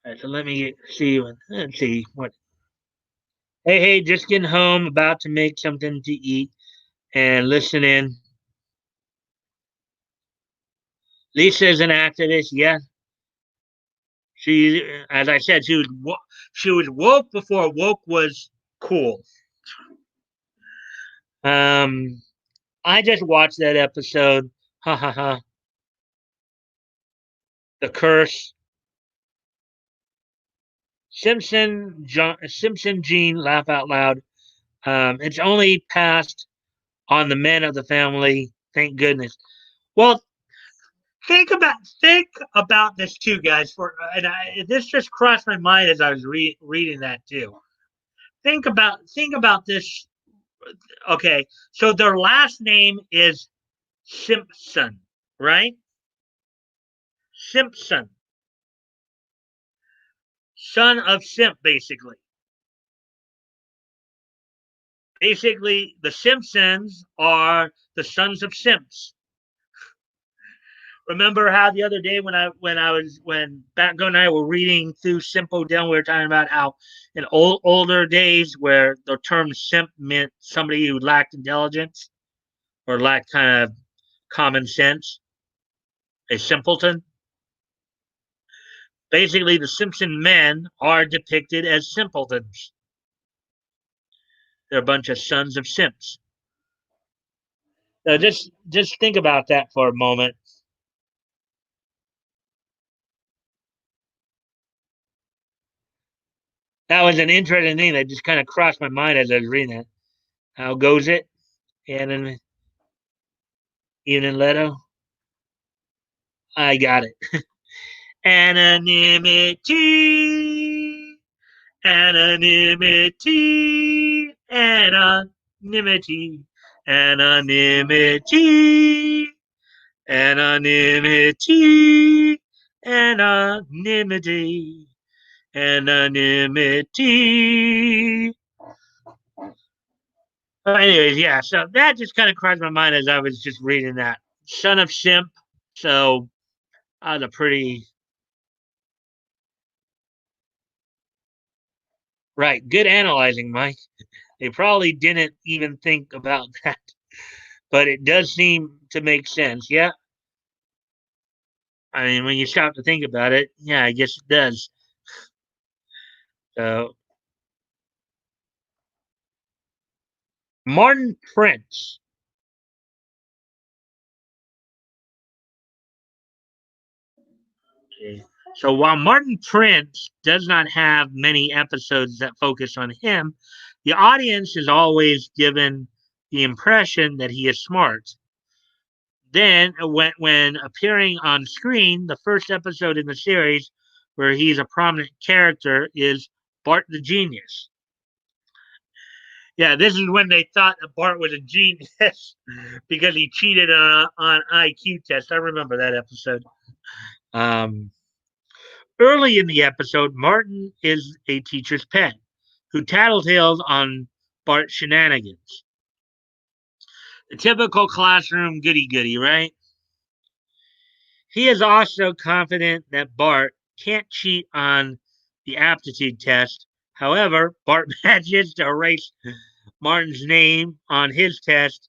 All right, so let me see. Let's see what. Hey, hey, just getting home, about to make something to eat and listen in. Lisa is an activist. Yeah, she, as I said, she was woke before woke was cool. Um, I just watched that episode. Ha ha ha. The curse. Simpson Gene, laugh out loud. It's only passed on the men of the family. Thank goodness. Well, think about this too, guys. This just crossed my mind as I was reading that too. Think about this. Okay, so their last name is Simpson, right? Simpson, son of Simp, basically. Basically, the Simpsons are the sons of Simps. Remember how the other day when Batgo and I were reading through Simple Down, we were talking about how in older days where the term simp meant somebody who lacked intelligence or lacked kind of common sense, a simpleton. Basically, the Simpson men are depicted as simpletons. They're a bunch of sons of simps. Now, just think about that for a moment. That was an interesting thing that just kind of crossed my mind as I was reading that. How goes it? And then Evening, Leto. I got it. Anonymity, anonymity, anonymity, anonymity, anonymity, anonymity, anonymity. Well, anyways, yeah, so that just kind of crossed my mind as I was just reading that. Son of Simp. So I was a pretty right. Good analyzing, Mike. They probably didn't even think about that, but it does seem to make sense. Yeah. I mean, when you stop to think about it, yeah, I guess it does. So, Martin Prince. Okay. So, while Martin Prince does not have many episodes that focus on him, the audience is always given the impression that he is smart. Then, when appearing on screen, the first episode in the series where he's a prominent character is Bart the Genius. Yeah, this is when they thought that Bart was a genius because he cheated on IQ test. I remember that episode. Um, Early in the episode, Martin is a teacher's pet who tattletales on Bart's shenanigans. The typical classroom goody goody, right? He is also confident that Bart can't cheat on the aptitude test. However, Bart manages to erase Martin's name on his test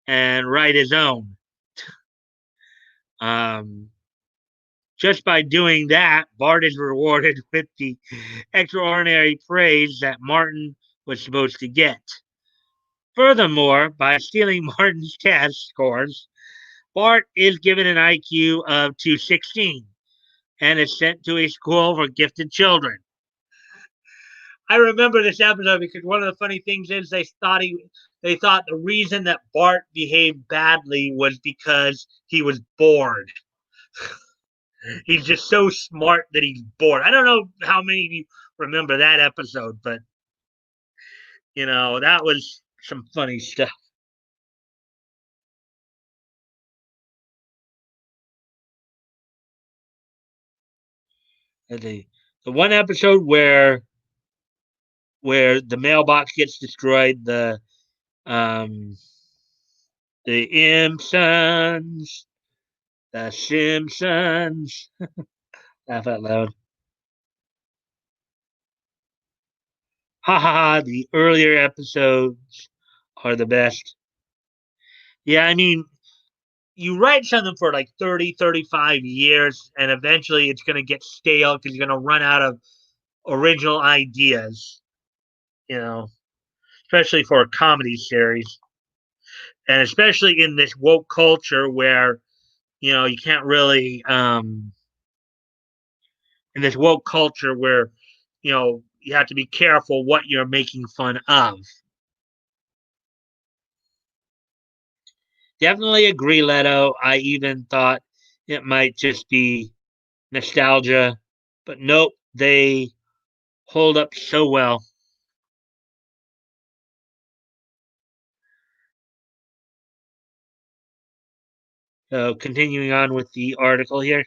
and write his own. Um, just by doing that, Bart is rewarded with the extraordinary praise that Martin was supposed to get. Furthermore, by stealing Martin's test scores, Bart is given an IQ of 216 and is sent to a school for gifted children. I remember this episode because one of the funny things is they thought the reason that Bart behaved badly was because he was bored. He's just so smart that he's bored. I don't know how many of you remember that episode, but that was some funny stuff. The one episode where the mailbox gets destroyed, um the Impsons, the Simpsons. Laugh out loud. Ha ha ha! The earlier episodes are the best. Yeah, I mean, you write something for like 30, 35 years, and eventually it's going to get stale because you're going to run out of original ideas, you know, especially for a comedy series. And especially in this woke culture where, you can't really, in this woke culture where, you have to be careful what you're making fun of. Definitely agree, Leto. I even thought it might just be nostalgia, but nope, they hold up so well. So, continuing on with the article here,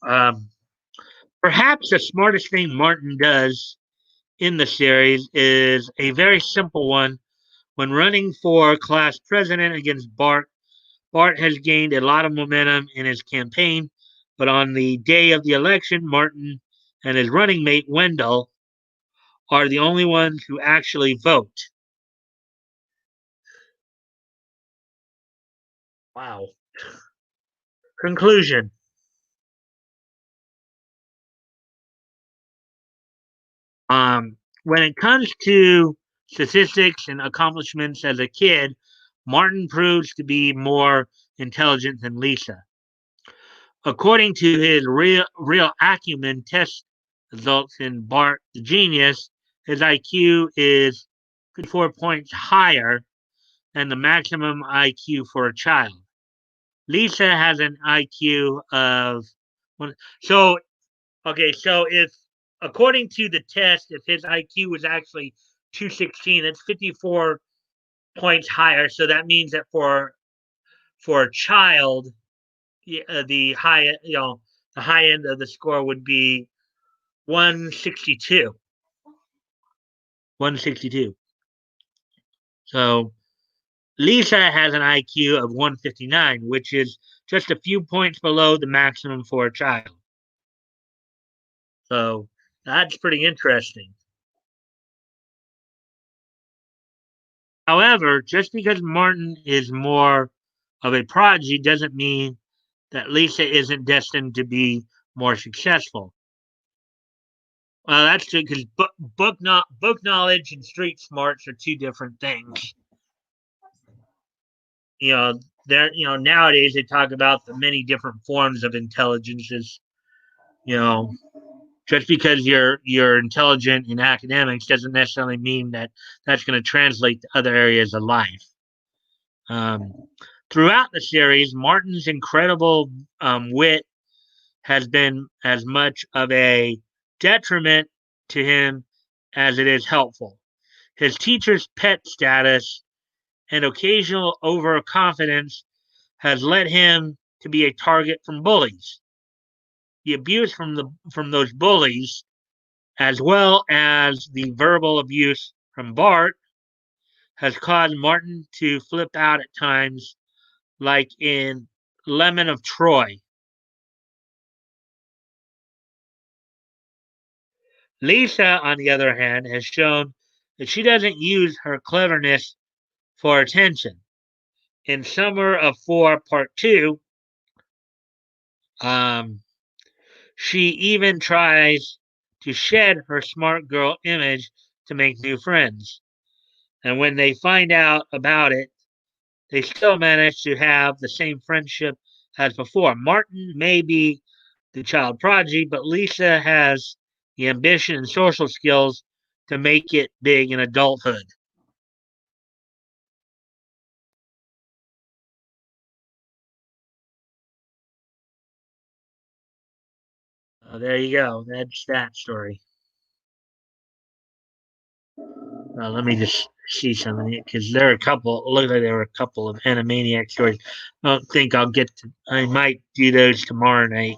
um, perhaps the smartest thing Martin does in the series is a very simple one. When running for class president against Bart, Bart has gained a lot of momentum in his campaign, but on the day of the election, Martin and his running mate Wendell are the only ones who actually vote. Wow. Conclusion. When it comes to statistics and accomplishments as a kid, Martin proves to be more intelligent than Lisa. According to his real acumen test results in Bart the Genius, his IQ is 54 points higher than the maximum IQ for a child. Lisa has an IQ of one. So okay, so if according to the test, if his IQ was actually 216, that's 54 points higher. So that means that for a child, the the high end of the score would be 162. 162. So Lisa has an IQ of 159, which is just a few points below the maximum for a child. So that's pretty interesting. However, just because Martin is more of a prodigy doesn't mean that Lisa isn't destined to be more successful. Well, that's true because book knowledge and street smarts are two different things. You know, nowadays they talk about the many different forms of intelligences. You know, just because you're intelligent in academics doesn't necessarily mean that that's going to translate to other areas of life. Um, Throughout the series, Martin's incredible wit has been as much of a detriment to him as it is helpful. His teacher's pet status and occasional overconfidence has led him to be a target from bullies. The abuse from those bullies, as well as the verbal abuse from Bart, has caused Martin to flip out at times, like in Lemon of Troy. Lisa, on the other hand, has shown that she doesn't use her cleverness for attention. In Summer of Four, Part 2, um, she even tries to shed her smart girl image to make new friends. And when they find out about it, they still manage to have the same friendship as before. Martin may be the child prodigy, but Lisa has the ambition and social skills to make it big in adulthood. There you go. That's that story. Let me just see something because there are a couple. It looks like there were a couple of Animaniac stories. I don't think I'll get to. I might do those tomorrow night.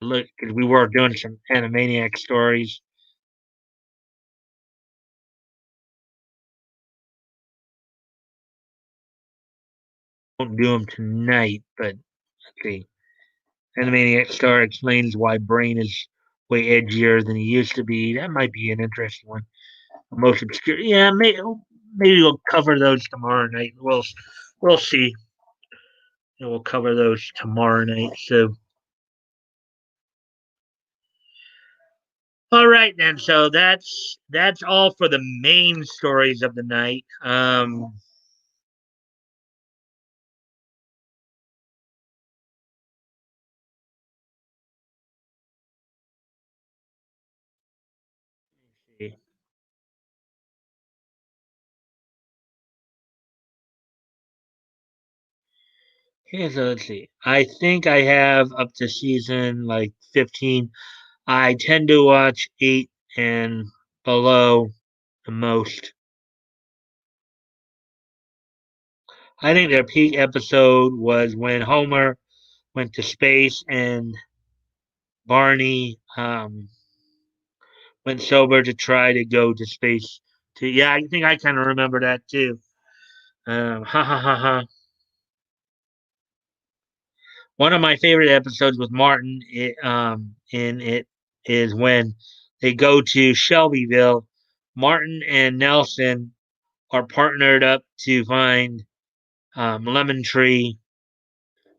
Look, because we were doing some Animaniac stories. Won't do them tonight, but let's see. Animaniac Star explains why Brain is way edgier than he used to be. That might be an interesting one. Most obscure. Yeah, maybe we'll cover those tomorrow night. We'll see. And we'll cover those tomorrow night. So, all right then. So that's all for the main stories of the night. Okay, so let's see. I think I have up to season like 15. I tend to watch 8 and below the most. I think their peak episode was when Homer went to space and Barney went sober to try to go to space. To yeah, I think I kind of remember that too. Ha ha ha ha. One of my favorite episodes with Martin in it is when they go to Shelbyville. Martin and Nelson are partnered up to find Lemon Tree.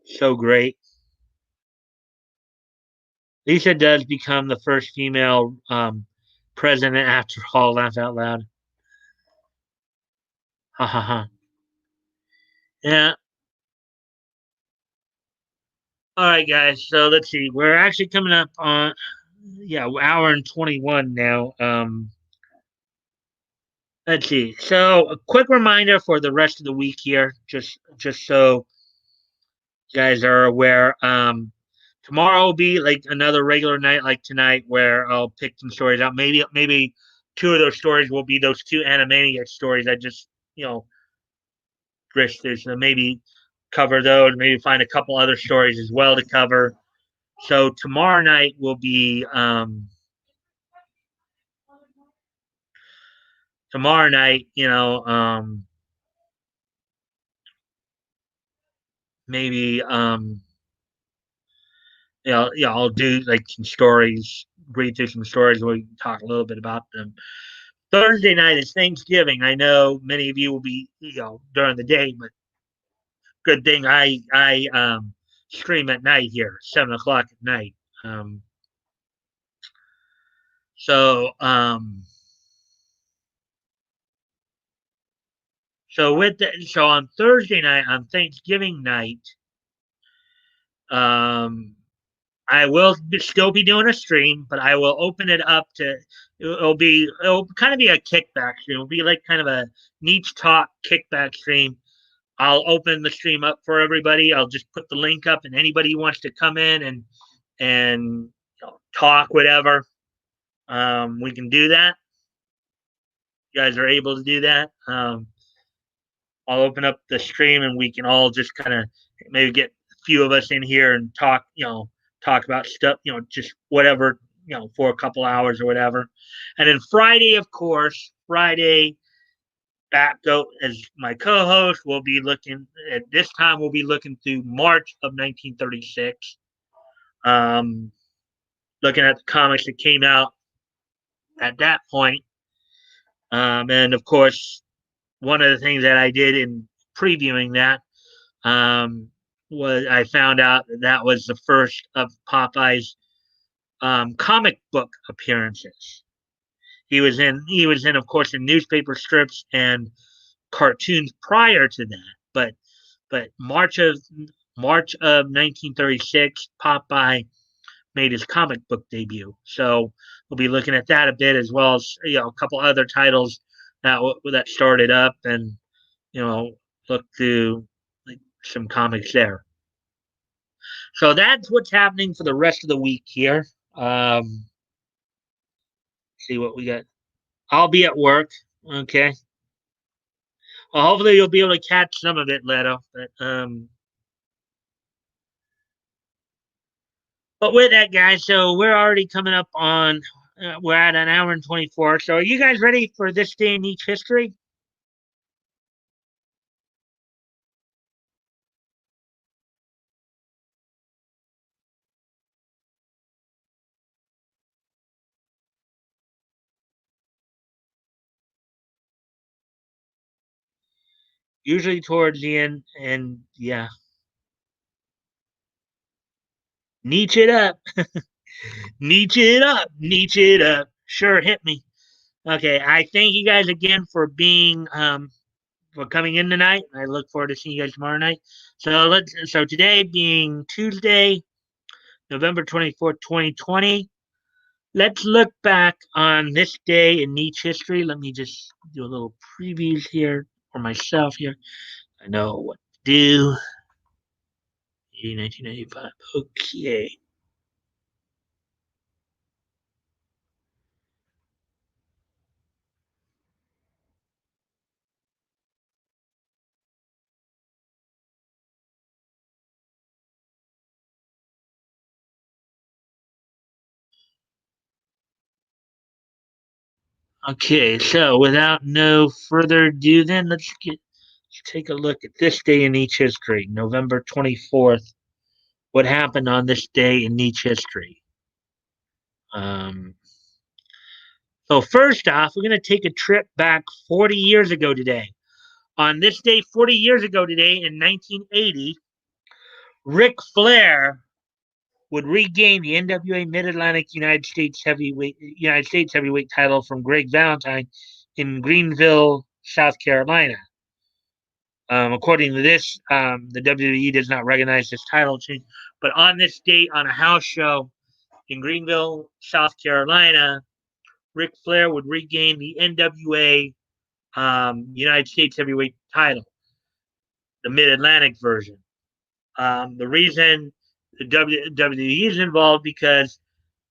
So great. Lisa does become the first female president after all. Laugh out loud. Ha ha ha. Yeah. All right, guys. So let's see. We're actually coming up on hour and 21 now. Let's see. So a quick reminder for the rest of the week here, just so You guys are aware. Tomorrow will be like another regular night like tonight where I'll pick some stories out. Maybe two of those stories will be those two Animaniacs stories I just listed. So maybe cover those. Maybe find a couple other stories as well to cover. So tomorrow night, maybe I'll do like some stories, read through some stories where we can talk a little bit about them. Thursday night is Thanksgiving. I know many of you will be, during the day, but good thing I stream at night here, 7 o'clock at night. Um, so um, so on Thursday night, on Thanksgiving night, um, I will still be doing a stream, but I will open it up to. It'll kind of be a kickback stream. It'll be like kind of a niche talk kickback stream. I'll open the stream up for everybody. I'll just put the link up, and anybody who wants to come in and talk, whatever, we can do that. You guys are able to do that. I'll open up the stream, and we can all just kind of maybe get a few of us in here and talk. Talk about stuff. Just whatever. For a couple hours or whatever. And then Friday, of course, Friday Batgoat as my co-host. We'll be looking at this time. We'll be looking through March of 1936, um, looking at the comics that came out at that point. And of course, one of the things that I did in previewing that um, was I found out that was the first of Popeye's comic book appearances. He was in, of course, in newspaper strips and cartoons prior to that, but March of 1936, Popeye made his comic book debut. So we'll be looking at that a bit, as well as a couple other titles that started up, and look through like, some comics there. So that's what's happening for the rest of the week here. See what we got. I'll be at work. Okay. Well, hopefully you'll be able to catch some of it, Leto. But with that, guys, so we're already coming up on. We're at an hour and 24. So are you guys ready for this day in each history? Usually towards the end, and yeah, Nietzsche it up, Nietzsche it up, Nietzsche it up. Sure, hit me. Okay, I thank you guys again for coming in tonight. I look forward to seeing you guys tomorrow night. So today being Tuesday, November 24th, 2020. Let's look back on this day in Nietzsche history. Let me just do a little previews here for myself here. I know what to do. 1995. Okay. Okay, so without no further ado, then let's take a look at this day in Nietzsche history, November 24th. What happened on this day in Nietzsche history? Um, so first off, we're going to take a trip back 40 years ago today. On this day, 40 years ago today, in 1980, Ric Flair would regain the NWA Mid Atlantic United States heavyweight title from Greg Valentine in Greenville, South Carolina. According to this, the WWE does not recognize this title change, but on this date, on a house show in Greenville, South Carolina, Ric Flair would regain the NWA United States heavyweight title, the Mid Atlantic version. The reason the WWE is involved because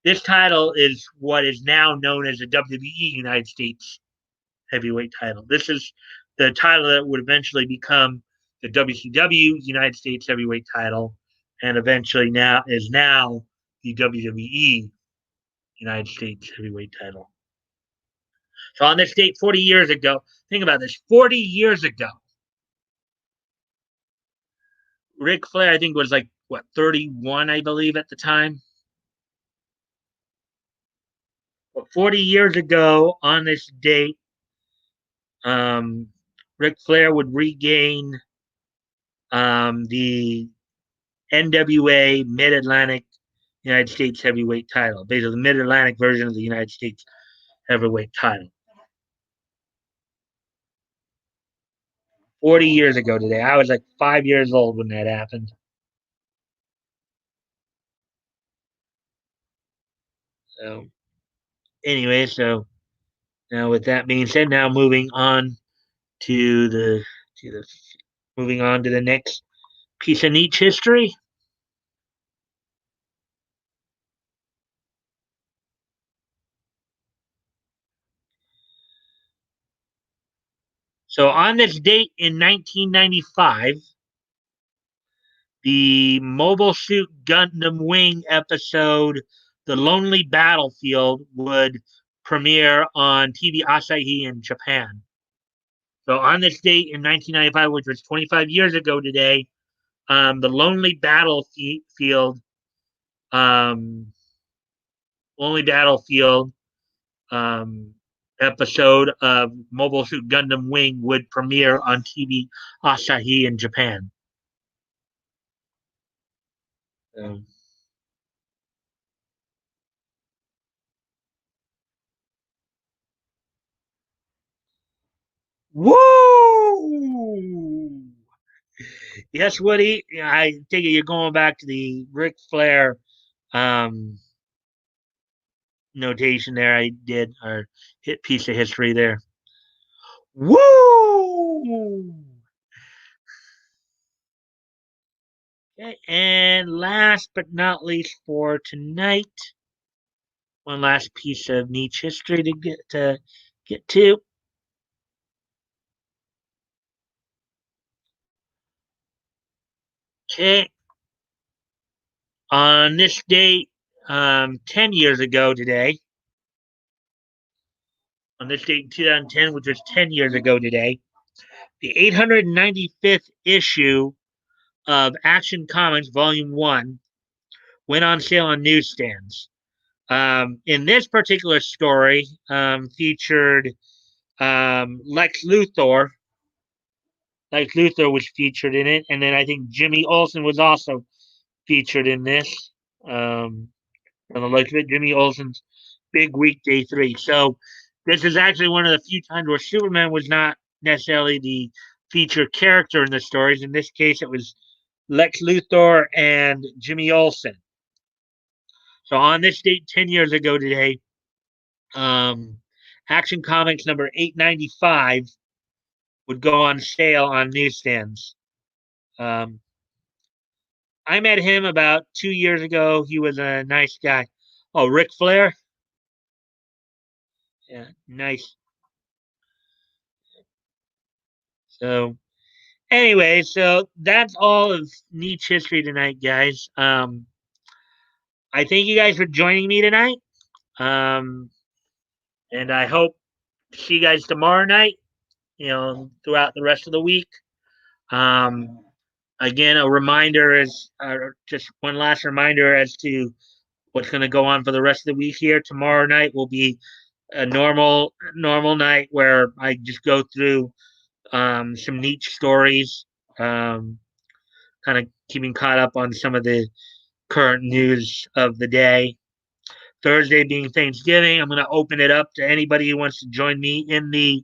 this title is what is now known as the WWE United States Heavyweight title. This is the title that would eventually become the WCW United States Heavyweight title, and eventually now the WWE United States Heavyweight title. So on this date, 40 years ago, think about this: 40 years ago, Ric Flair, I think, was like what 31, I believe, at the time. But 40 years ago, on this date, um, Ric Flair would regain the NWA Mid Atlantic United States Heavyweight title, basically the Mid Atlantic version of the United States Heavyweight title. 40 years ago today. I was like 5 years old when that happened. So, anyway, so now with that being said, now to the to the moving on to the next piece of niche history. So on this date in 1995, the Mobile Suit Gundam Wing episode, The Lonely Battlefield, would premiere on TV Asahi in Japan. So on this date in 1995, which was 25 years ago today, the Lonely Battlefield, um, Lonely Battlefield um, episode of Mobile Suit Gundam Wing would premiere on TV Asahi in Japan. Um, Woo! Yes, Woody. I think you're going back to the Ric Flair um, notation there. I did our hit piece of history there. Woo! Okay, and last but not least for tonight, one last piece of niche history to get to. Okay, on this date, 10 years ago today, on this date in 2010, which was 10 years ago today, the 895th issue of Action Comics Volume 1 went on sale on newsstands. In this particular story, featured Lex Luthor. Lex Luthor was featured in it, and then I think Jimmy Olsen was also featured in this. On the looks of it, Jimmy Olsen's Big Weekday 3. So this is actually one of the few times where Superman was not necessarily the featured character in the stories. In this case, it was Lex Luthor and Jimmy Olsen. So on this date, 10 years ago today, um, Action Comics number 895 would go on sale on newsstands. Um, I met him about 2 years ago. He was a nice guy. Oh, Ric Flair? Yeah, nice. So, anyway, so that's all of niche history tonight, guys. I thank you guys for joining me tonight. Um, and I hope to see you guys tomorrow night, throughout the rest of the week. Um, Again, a reminder is just one last reminder as to what's going to go on for the rest of the week here. Tomorrow night will be a normal night where I just go through some niche stories, kind of keeping caught up on some of the current news of the day. Thursday being Thanksgiving, I'm going to open it up to anybody who wants to join me in the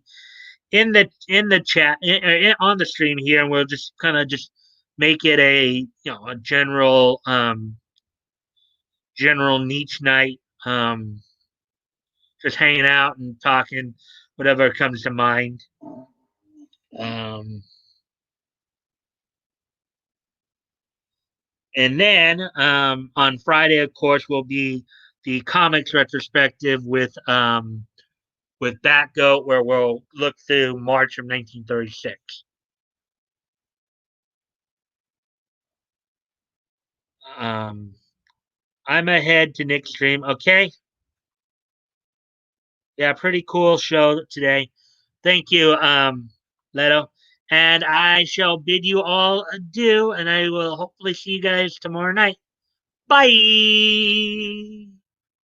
chat on the stream here, and we'll just kind of just make it a general niche night, just hanging out and talking whatever comes to mind. Um, And then on Friday, of course, will be the comics retrospective with Batgoat, where we'll look through March of 1936. Um, I'm ahead to Nick's stream. Okay, yeah, pretty cool show today. Thank you, Leto. And I shall bid you all adieu, and I will hopefully see you guys tomorrow night. Bye.